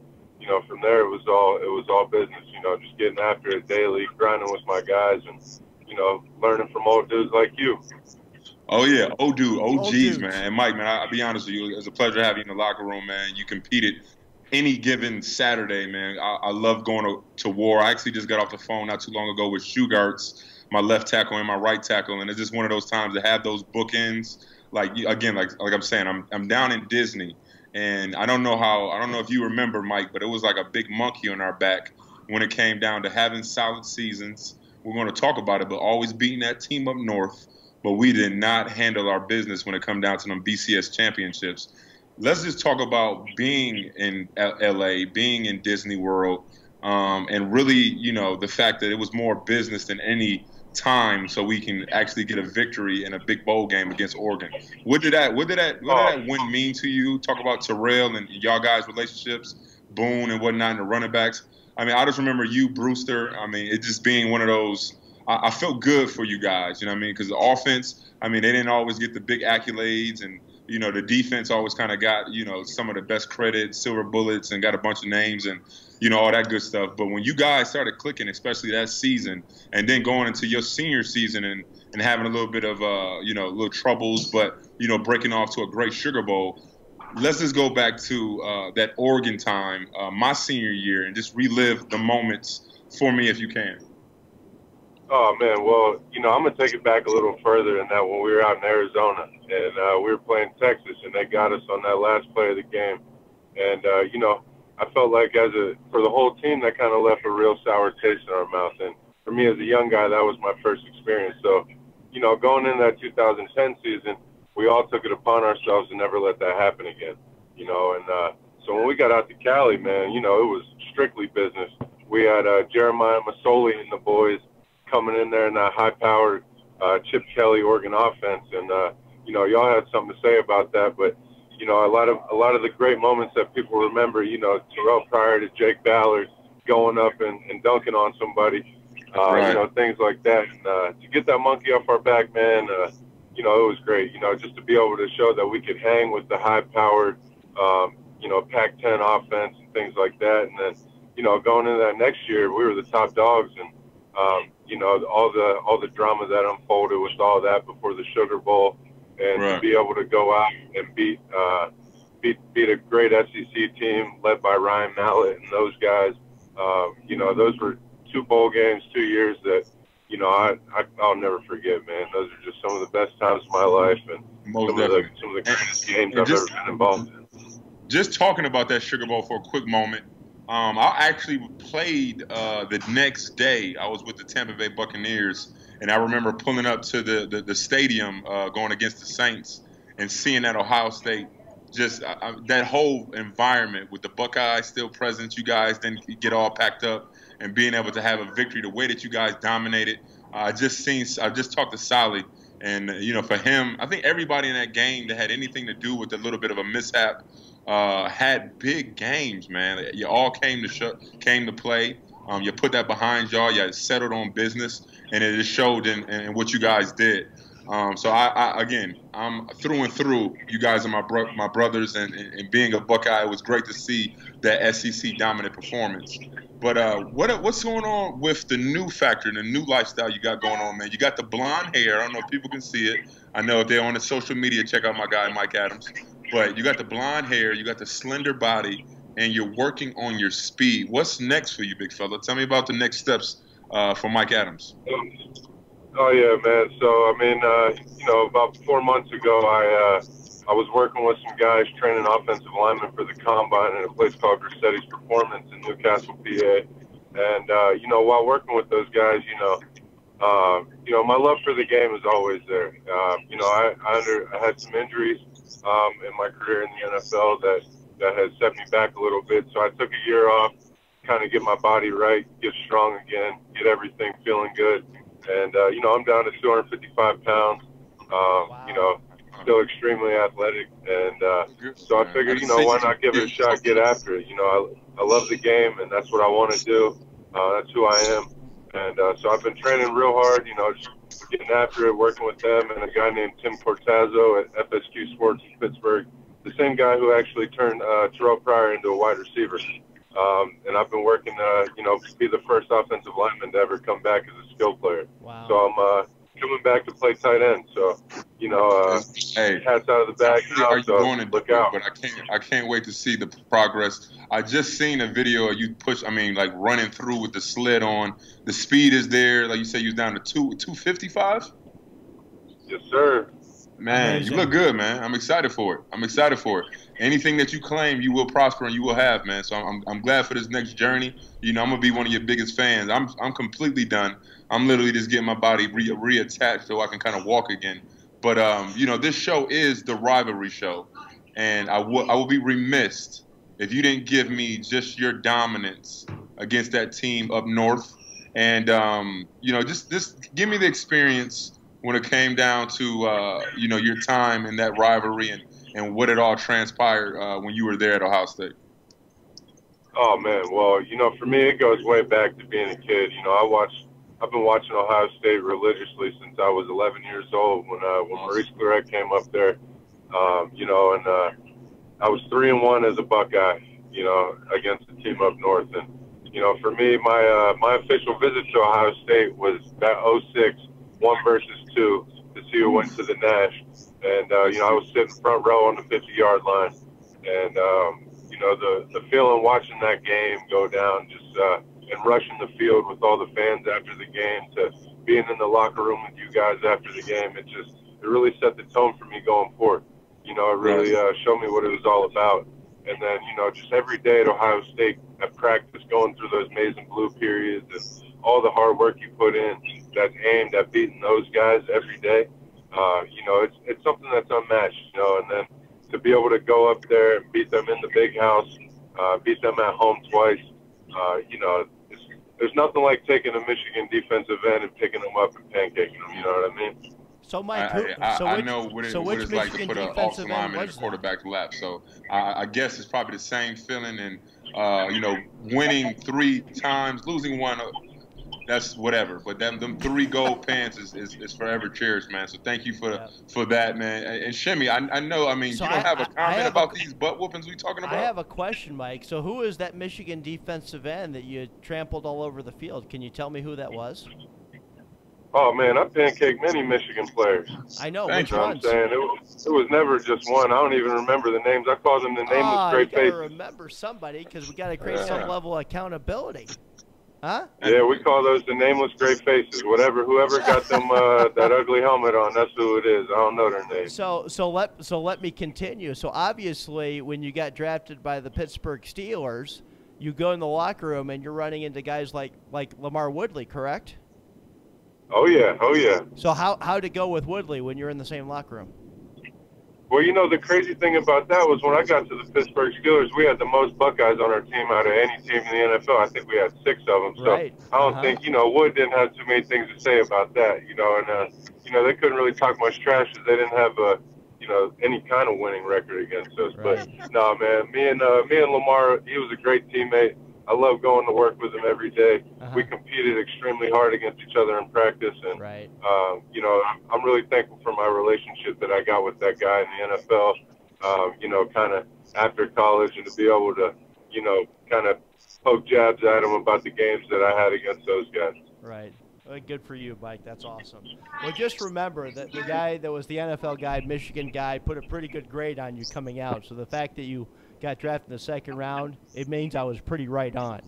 from there it was all business. Just getting after it daily, grinding with my guys, and learning from old dudes like you. Oh yeah, OGs, man. And Mike, man, I'll be honest with you, it was a pleasure having you in the locker room, man. You competed any given Saturday, man. I love going to war. I actually just got off the phone not too long ago with Shugarts, my left tackle and my right tackle, and it's just one of those times to have those bookends. Like I'm saying, I'm down in Disney, and I don't know if you remember, Mike, but it was like a big monkey on our back when it came down to having solid seasons. We're going to talk about it, but always beating that team up north. But we did not handle our business when it come down to them BCS championships. Let's just talk about being in LA, being in Disney World, and really, the fact that it was more business than any time, so we can actually get a victory in a big bowl game against Oregon. What did that win mean to you? Talk about Terrell and y'all guys' relationships, Boone and whatnot, and the running backs. I mean, I just remember you, Brewster. I mean, it just being one of those. I felt good for you guys, you know what I mean? Because the offense, I mean, they didn't always get the big accolades, and the defense always kind of got, some of the best credit, silver bullets, and got a bunch of names and, all that good stuff. But when you guys started clicking, especially that season, and then going into your senior season and having a little bit of, little troubles, but, breaking off to a great Sugar Bowl, let's just go back to that Oregon time, my senior year, and just relive the moments for me if you can. Oh, man, well, I'm going to take it back a little further than that. When we were out in Arizona and we were playing Texas, and they got us on that last play of the game. And, I felt like for the whole team, that kind of left a real sour taste in our mouth. And for me as a young guy, that was my first experience. So, going in that 2010 season, we all took it upon ourselves to never let that happen again, And so when we got out to Cali, man, it was strictly business. We had Jeremiah Masoli and the boys coming in there in that high-powered Chip Kelly Oregon offense, and y'all had something to say about that. But a lot of the great moments that people remember, Terrell Pryor to Jake Ballard going up and dunking on somebody, right. Things like that. And to get that monkey off our back, man, it was great. Just to be able to show that we could hang with the high-powered, Pac-10 offense and things like that. And then, going into that next year, we were the top dogs, and all the drama that unfolded with all that before the Sugar Bowl, and right. to be able to go out and beat a great SEC team led by Ryan Mallett and those guys. Those were two bowl games, 2 years that I'll never forget, man. Those are just some of the best times of my life, and some of the greatest games I've ever been involved in. Just talking about that Sugar Bowl for a quick moment. I actually played the next day. I was with the Tampa Bay Buccaneers, and I remember pulling up to the stadium going against the Saints and seeing that Ohio State, just that whole environment with the Buckeyes still present. You guys didn't get all packed up, and being able to have a victory the way that you guys dominated. I just talked to Solly, and for him, I think everybody in that game that had anything to do with a little bit of a mishap had big games, man. You all came to play. You put that behind y'all. You settled on business, and it just showed in what you guys did. So I'm through and through. You guys are my brothers, and being a Buckeye, it was great to see that SEC dominant performance. But what's going on with the new factor and the new lifestyle you got going on, man? You got the blonde hair. I don't know if people can see it. I know if they're on the social media, check out my guy Mike Adams. But you got the blonde hair, you got the slender body, and you're working on your speed. What's next for you, big fella? Tell me about the next steps for Mike Adams. Oh yeah, man. So about 4 months ago, I was working with some guys training offensive linemen for the combine in a place called Grissetti's Performance in Newcastle, PA. And while working with those guys, my love for the game is always there. I had some injuries in my career in the NFL that has set me back a little bit. So I took a year off, kind of get my body right, get strong again, get everything feeling good. And, I'm down to 255 pounds, Wow. Still extremely athletic. And so I figured, why not give it a shot, get after it. I love the game, and that's what I want to do. That's who I am. And so I've been training real hard, just getting after it, working with them, and a guy named Tim Cortazzo at FSQ Sports in Pittsburgh the same guy who actually turned Terrell Pryor into a wide receiver. And I've been working, to be the first offensive lineman to ever come back as a skill player. Wow. So I'm coming back to play tight end. So, hey, cat's out of the bag now. Are you so going to look do it? out. But I can't wait to see the progress. I just seen a video of you running through with the sled on. The speed is there. Like you say, you was down to 255. Yes, sir. Man, Amazing. You look good, man. I'm excited for it. Anything that you claim, you will prosper and you will have, man. So I'm glad for this next journey. I'm gonna be one of your biggest fans. I'm completely done. I'm literally just getting my body reattached so I can kind of walk again. But this show is the Rivalry Show, and I will be remiss if you didn't give me just your dominance against that team up north, and just give me the experience when it came down to your time in that rivalry and what it all transpired when you were there at Ohio State. Oh man, well, for me it goes way back to being a kid. I've been watching Ohio State religiously since I was 11 years old when Maurice Claret came up there. I was 3-1 as a Buckeye, against the team up north. And for me, my official visit to Ohio State was that 06 1 versus 2 to see who went to the Nash. And, I was sitting front row on the 50-yard line. And, the feeling watching that game go down, just and rushing the field with all the fans after the game to being in the locker room with you guys after the game, it really set the tone for me going forward. It really showed me what it was all about. And then, just every day at Ohio State at practice, going through those maize and blue periods and all the hard work you put in that's aimed at beating those guys every day, it's something that's unmatched, and then to be able to go up there and beat them in the big house, beat them at home twice, there's nothing like taking a Michigan defensive end and picking them up and pancaking them, you know what I mean? So, Mike, I know what it's like to put an offensive lineman in a quarterback's quarterback lap. So I guess it's probably the same feeling. And, winning 3 times, losing 1, that's whatever. But them 3 gold pants is forever cherished, man. So thank you for that, man. And Shimmy, I know, you don't have a comment about these butt whoopings we talking about? I have a question, Mike. So who is that Michigan defensive end that you trampled all over the field? Can you tell me who that was? Oh, man, I pancaked many Michigan players. I know. Which ones? I'm saying it was never just one. I don't even remember the names. I called them the nameless great faces. You got to remember somebody because we got to create some level of accountability. Huh? Yeah, we call those the nameless great faces. Whoever got them that ugly helmet on, that's who it is. I don't know their names. So let me continue. So obviously, when you got drafted by the Pittsburgh Steelers, you go in the locker room and you're running into guys like Lamar Woodley, correct? Oh yeah. So how'd it go with Woodley when you're in the same locker room? Well, the crazy thing about that was when I got to the Pittsburgh Steelers, we had the most Buckeyes on our team out of any team in the NFL. I think we had 6 of them. So right. I don't think, Wood didn't have too many things to say about that, and, they couldn't really talk much trash because they didn't have any kind of winning record against us. Right. But no, man, me and Lamar, he was a great teammate. I love going to work with him every day. We competed extremely hard against each other in practice, and right. I'm really thankful for my relationship that I got with that guy in the NFL. Kind of after college, and to be able to, kind of poke jabs at him about the games that I had against those guys. Right. Well, good for you, Mike. That's awesome. Well, just remember that the guy that was the NFL guy, Michigan guy, put a pretty good grade on you coming out. So the fact that you got drafted in the 2nd round, it means I was pretty right on.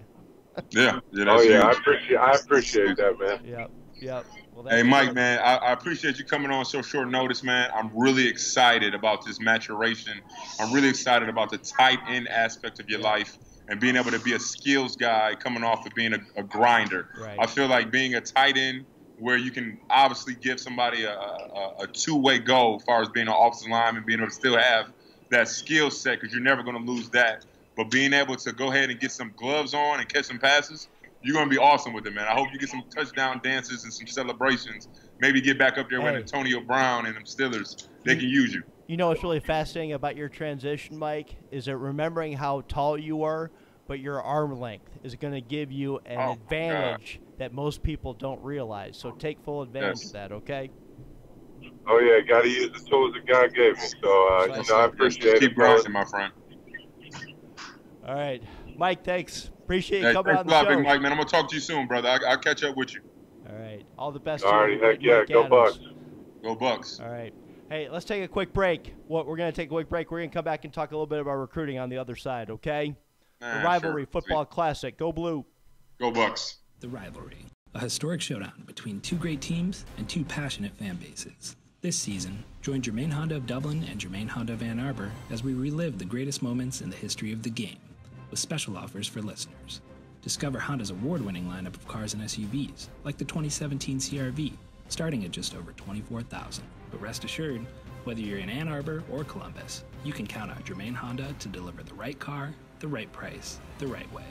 Yeah. I appreciate that, man. Yep. Well, hey, Mike, man, I appreciate you coming on so short notice, man. I'm really excited about this maturation. I'm really excited about the tight end aspect of your life and being able to be a skills guy coming off of being a grinder. Right. I feel like being a tight end where you can obviously give somebody a two-way goal as far as being an offensive lineman and being able to still have that skill set, because you're never going to lose that. But being able to go ahead and get some gloves on and catch some passes, you're going to be awesome with it, man. I hope you get some touchdown dances and some celebrations. Maybe get back up there with Antonio Brown and them Steelers. They can use you. You know what's really fascinating about your transition, Mike, is that remembering how tall you are, but your arm length is going to give you an advantage that most people don't realize. So take full advantage of that, okay? Oh yeah, got to use the tools that God gave me. So you know, I appreciate it. Keep grinding, my friend. All right, Mike. Thanks. Appreciate you Hey, coming thanks on a the lot, show. Big Mike, man. I'm gonna talk to you soon, brother. I'll catch up with you. All right. All the best. All right, heck yeah, go Bucks. Go Bucks. All right. Hey, let's take a quick break. We're going to take a quick break. We're going to come back and talk a little bit about recruiting on the other side, okay? The Rivalry Football Classic. Go Blue. Go Bucks. The Rivalry, a historic showdown between two great teams and two passionate fan bases. This season, join Germain Honda of Dublin and Germain Honda of Ann Arbor as we relive the greatest moments in the history of the game, with special offers for listeners. Discover Honda's award-winning lineup of cars and SUVs, like the 2017 CR-V, starting at just over $24,000. But rest assured, whether you're in Ann Arbor or Columbus, you can count on Germain Honda to deliver the right car, the right price, the right way.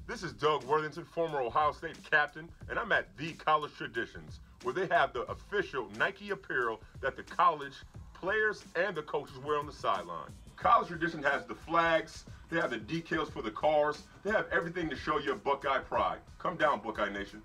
This is Doug Worthington, former Ohio State captain, and I'm at The College Traditions, where they have the official Nike apparel that the college players and the coaches wear on the sideline. College Tradition has the flags, they have the decals for the cars, they have everything to show your Buckeye pride. Come down, Buckeye Nation.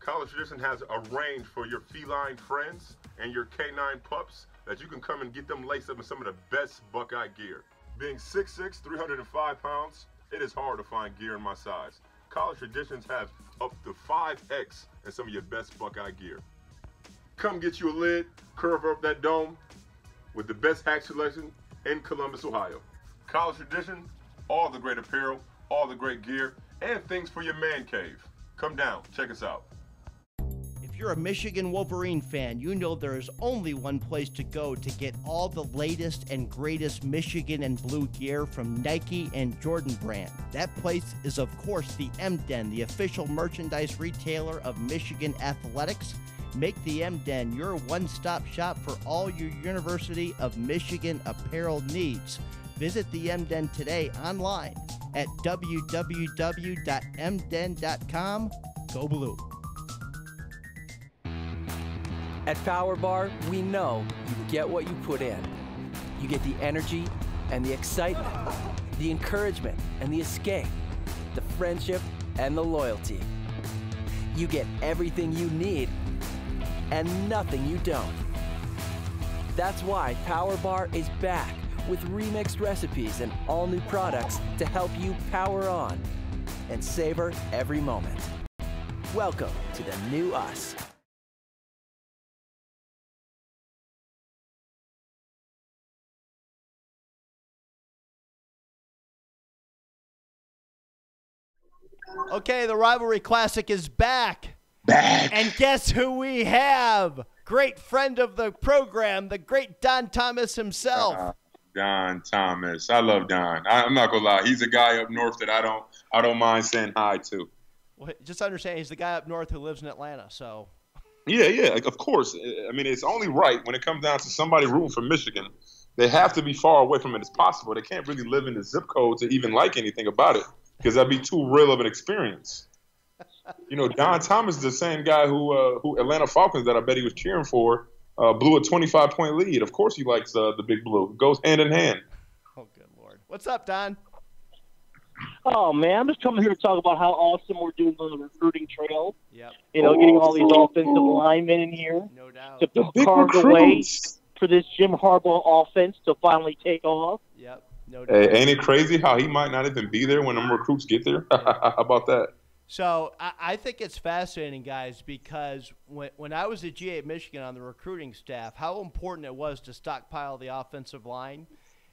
College Tradition has a range for your feline friends and your canine pups that you can come and get them laced up in some of the best Buckeye gear. Being 6'6", 305 pounds, it is hard to find gear in my size. College Traditions has up to 5X in some of your best Buckeye gear. Come get you a lid, curve up that dome with the best hat selection in Columbus, Ohio. College Tradition, all the great apparel, all the great gear, and things for your man cave. Come down, check us out. If you're a Michigan Wolverine fan, you know there is only one place to go to get all the latest and greatest Michigan and blue gear from Nike and Jordan brand. That place is, of course, the M-Den, the official merchandise retailer of Michigan Athletics. Make the M-Den your one-stop shop for all your University of Michigan apparel needs. Visit the M-Den today online at www.mden.com. Go Blue. At PowerBar, we know you get what you put in. You get the energy and the excitement, the encouragement and the escape, the friendship and the loyalty. You get everything you need and nothing you don't. That's why PowerBar is back with remixed recipes and all new products to help you power on and savor every moment. Welcome to the new us. Okay, the Rivalry Classic is back. And guess who we have? Great friend of the program, the great Don Thomas himself. Don Thomas. I love Don. I'm not gonna lie. He's a guy up north that I don't mind saying hi to. Well, just understand he's the guy up north who lives in Atlanta, so. Yeah, of course. I mean, it's only right when it comes down to somebody rooting for Michigan. They have to be far away from it as possible. They can't really live in the zip code to even like anything about it, because that'd be too real of an experience. You know, Don Thomas is the same guy who Atlanta Falcons that I bet he was cheering for blew a 25-point lead. Of course he likes the big blue. It goes hand in hand. Oh, good Lord. What's up, Don? Oh, man, I'm just coming here to talk about how awesome we're doing on the recruiting trail. Yep. You know, getting all these offensive linemen in here. No doubt. To carve the way for this Jim Harbaugh offense to finally take off. Yep. No doubt. Hey, ain't it crazy how he might not even be there when them recruits get there? How about that? So I think it's fascinating, guys, because when I was at GA at Michigan on the recruiting staff, how important it was to stockpile the offensive line.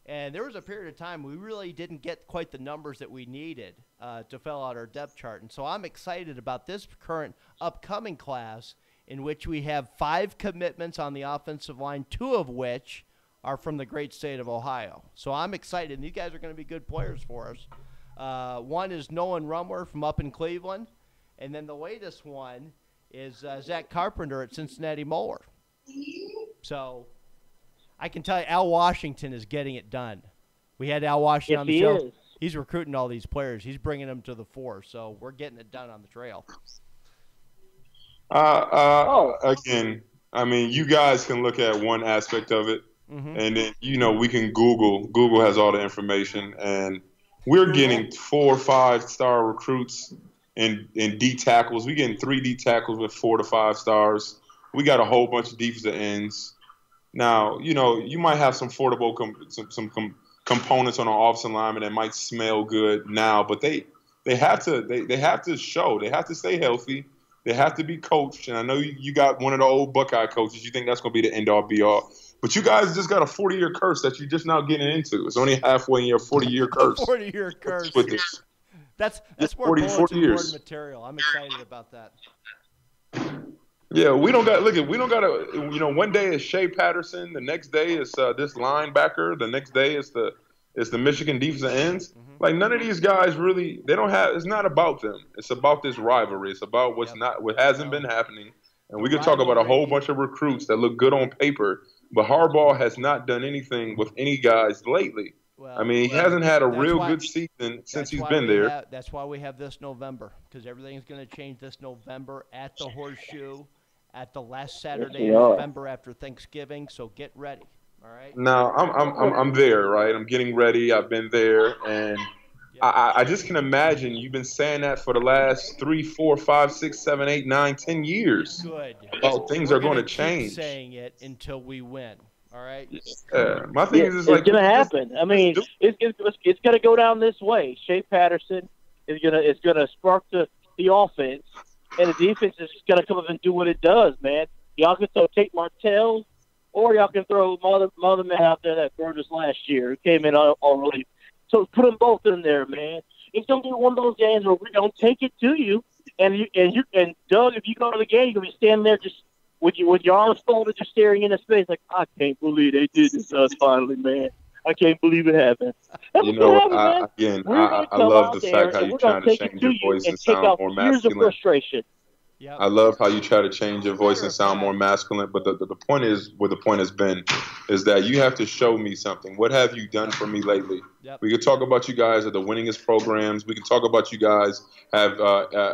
And there was a period of time we really didn't get quite the numbers that we needed to fill out our depth chart. And so I'm excited about this current upcoming class in which we have 5 commitments on the offensive line, 2 of which are from the great state of Ohio. So I'm excited. And these guys are going to be good players for us. One is Nolan Rumler from up in Cleveland. And then the latest one is Zach Carpenter at Cincinnati Moeller. So I can tell you Al Washington is getting it done. We had Al Washington on the show. Is. He's recruiting all these players. He's bringing them to the fore. So we're getting it done on the trail. Again, I mean, you guys can look at one aspect of it. Mm-hmm. And then, you know, we can Google. Google has all the information. And we're getting 4 or 5-star recruits in D tackles. We're getting 3 D tackles with 4 to 5 stars. We got a whole bunch of defensive ends. Now, you might have some affordable components on an offensive lineman that might smell good now, but they have to show. They have to stay healthy. They have to be coached. And I know you got one of the old Buckeye coaches. You think that's going to be the end-all, be-all. But you guys just got a 40-year curse that you're just now getting into. It's only halfway in your 40-year curse. 40-year curse. With this. That's more 40 bulletin years. board material. I'm excited about that. Yeah, we don't got to, one day is Shea Patterson, the next day is this linebacker, the next day is the Michigan defensive ends. Mm-hmm. Like, none of these guys really, it's not about them. It's about this rivalry. It's about what hasn't been happening. And we could talk about a whole bunch of recruits that look good on paper, but Harbaugh has not done anything with any guys lately. Well, I mean, he hasn't had a real good season since he's been there. That's why we have this November, because everything is going to change this November at the Horseshoe, at the last Saturday of November after Thanksgiving. So get ready. All right. Now I'm there, right? I'm getting ready. I've been there, and I just can imagine you've been saying that for the last 3, 4, 5, 6, 7, 8, 9, 10 years. Good. About things are going to change. Keep saying it until we win. All right. My thing is, it's going to happen. I mean, it's going to go down this way. Shea Patterson is going to spark the offense, and the defense is just going to come up and do what it does, man. Y'all can throw Tate Martell, or y'all can throw Mother Man out there that burned us last year, who came in already. So put them both in there, man. It's going to be one of those games where we're going to take it to you, and Doug, if you go to the game, you're going to be standing there just with your arms folded, just staring into space, like, I can't believe they did this to us finally, man. I can't believe it happened. I love the fact how you try to change your voice and sound more masculine. Years of frustration. Yep. I love how you try to change your voice and sound more masculine, but the point is, where the point has been, is that you have to show me something. What have you done for me lately? Yep. We could talk about you guys are the winningest programs. We can talk about you guys have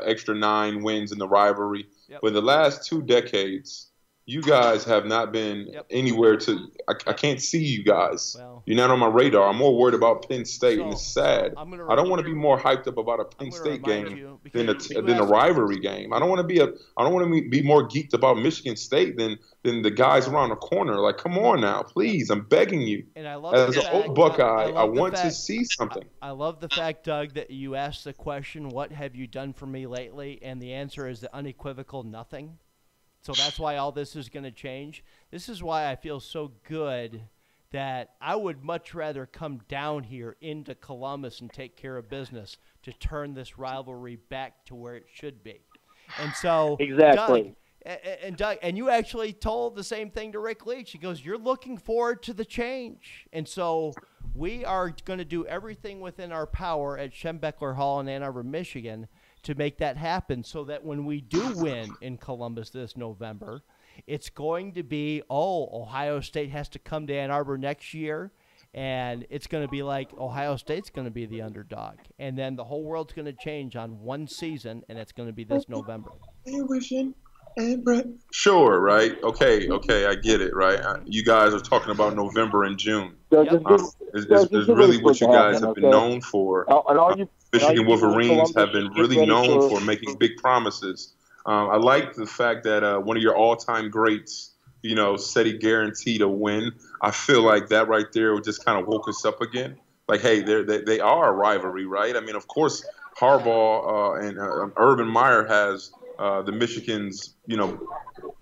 extra 9 wins in the rivalry. Yep. But in the last 2 decades, you guys have not been anywhere to – I can't see you guys. Well, you're not on my radar. I'm more worried about Penn State, and it's sad. I don't want to be more hyped up about a Penn State game than a rivalry game. I don't want to be more geeked about Michigan State than the guys around the corner. Like, come on now, please. I'm begging you. And I love as an old Buckeye, I want to see something. I love the fact, Doug, that you asked the question, what have you done for me lately? And the answer is the unequivocal nothing. So that's why all this is going to change. This is why I feel so good that I would much rather come down here into Columbus and take care of business to turn this rivalry back to where it should be. And so, exactly. Doug, and you actually told the same thing to Rick Leach. He goes, you're looking forward to the change. And so we are going to do everything within our power at Schembechler Hall in Ann Arbor, Michigan, to make that happen, so that when we do win in Columbus this November, it's going to be, Ohio State has to come to Ann Arbor next year, and it's going to be like Ohio State's going to be the underdog. And then the whole world's going to change on one season, and it's going to be this November. Sure, right? Okay, I get it, right? You guys are talking about November and June. It's really what you guys have been known for. Michigan Wolverines have been really known for making big promises. I like the fact that one of your all-time greats, said he guaranteed a win. I feel like that right there just kind of woke us up again. Like, hey, they are a rivalry, right? I mean, of course, Harbaugh and Urban Meyer has the Michigan's,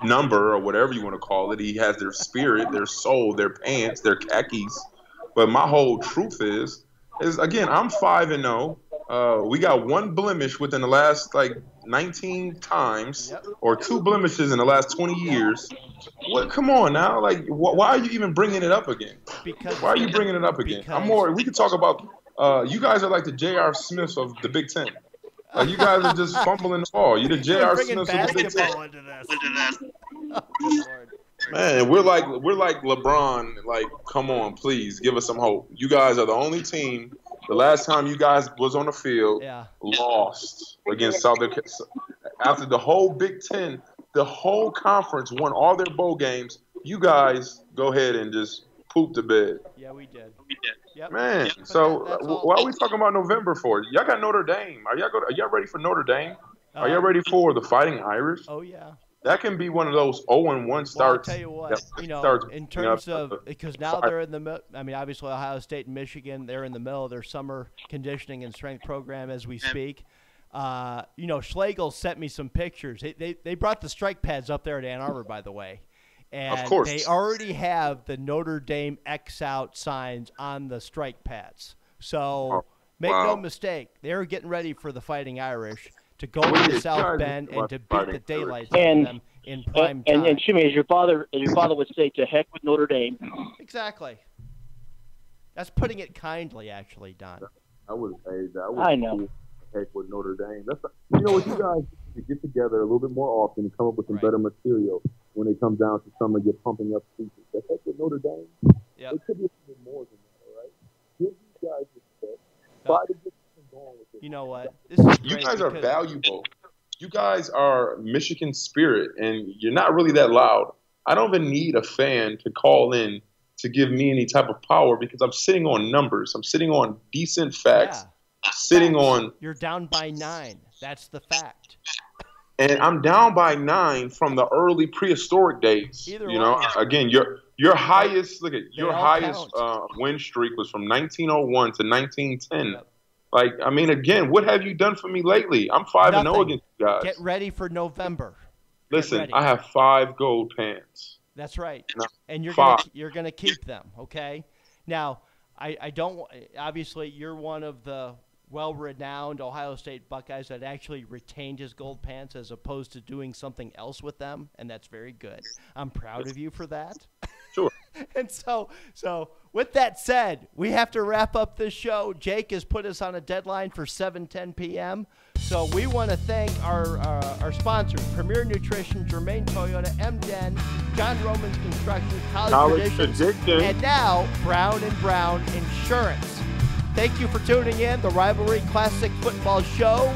number or whatever you want to call it. He has their spirit, their soul, their pants, their khakis. But my whole truth is again, I'm 5-0. We got one blemish within the last 19 times, or 2 blemishes in the last 20 years. What? Come on now! Why are you even bringing it up again? Why are you bringing it up again? We can talk about. You guys are like the J.R. Smiths of the Big Ten. You guys are just fumbling the ball. You're the J.R. Smiths of the Big Ten. Man, we're like LeBron. Come on, please give us some hope. You guys are the only team. The last time you guys was on the field, lost against South Carolina. After the whole Big Ten, the whole conference won all their bowl games. You guys go ahead and just poop the bed. Yeah, we did. Yep. Man, so what are we talking about November for? Y'all got Notre Dame. Are y'all ready for Notre Dame? Are y'all ready for the Fighting Irish? Oh yeah. that can be one of those 0-1 starts. Well, I'll tell you what, in terms of, because now fire. they're in the middle. I mean, obviously Ohio State and Michigan, they're in the middle of their summer conditioning and strength program as we speak. Schlegel sent me some pictures. They brought the strike pads up there at Ann Arbor, by the way. And of course. They already have the Notre Dame X out signs on the strike pads. So make no mistake, they're getting ready for the Fighting Irish to go to South Bend and to beat the daylights out of them in prime time. And Jimmy, as your father would say, to heck with Notre Dame. Exactly. That's putting it kindly, actually, Don. I know. Cool. Heck with Notre Dame. That's what you guys need to get together a little bit more often and come up with some better material when it comes down to summer. You're pumping up speeches. The heck with Notre Dame. Yep. It could be a little more than that, all right? Give these guys respect. Try to get something going with it. You know what? This is you guys are valuable. You guys are Michigan spirit, and you're not really that loud. I don't even need a fan to call in to give me any type of power because I'm sitting on numbers. I'm sitting on decent facts. Yeah. Sitting on. You're down by 9. That's the fact. And I'm down by 9 from the early prehistoric days. Either way. Again, your highest win streak was from 1901 to 1910. Yep. Like, I mean, again, what have you done for me lately? I'm 5-0 against you guys. Get ready for November. Listen, I have 5 gold pants. That's right. And you're gonna keep them, okay? Now, I don't. Obviously, you're one of the well-renowned Ohio State Buckeyes that actually retained his gold pants as opposed to doing something else with them, and that's very good. I'm proud of you for that. Sure. And so with that said, we have to wrap up this show. Jake has put us on a deadline for 7:10 p.m. So we want to thank our sponsors, Premier Nutrition, Germain Toyota, MDen, John Romans Construction, College Traditions, and now Brown & Brown Insurance. Thank you for tuning in, the Rivalry Classic Football Show.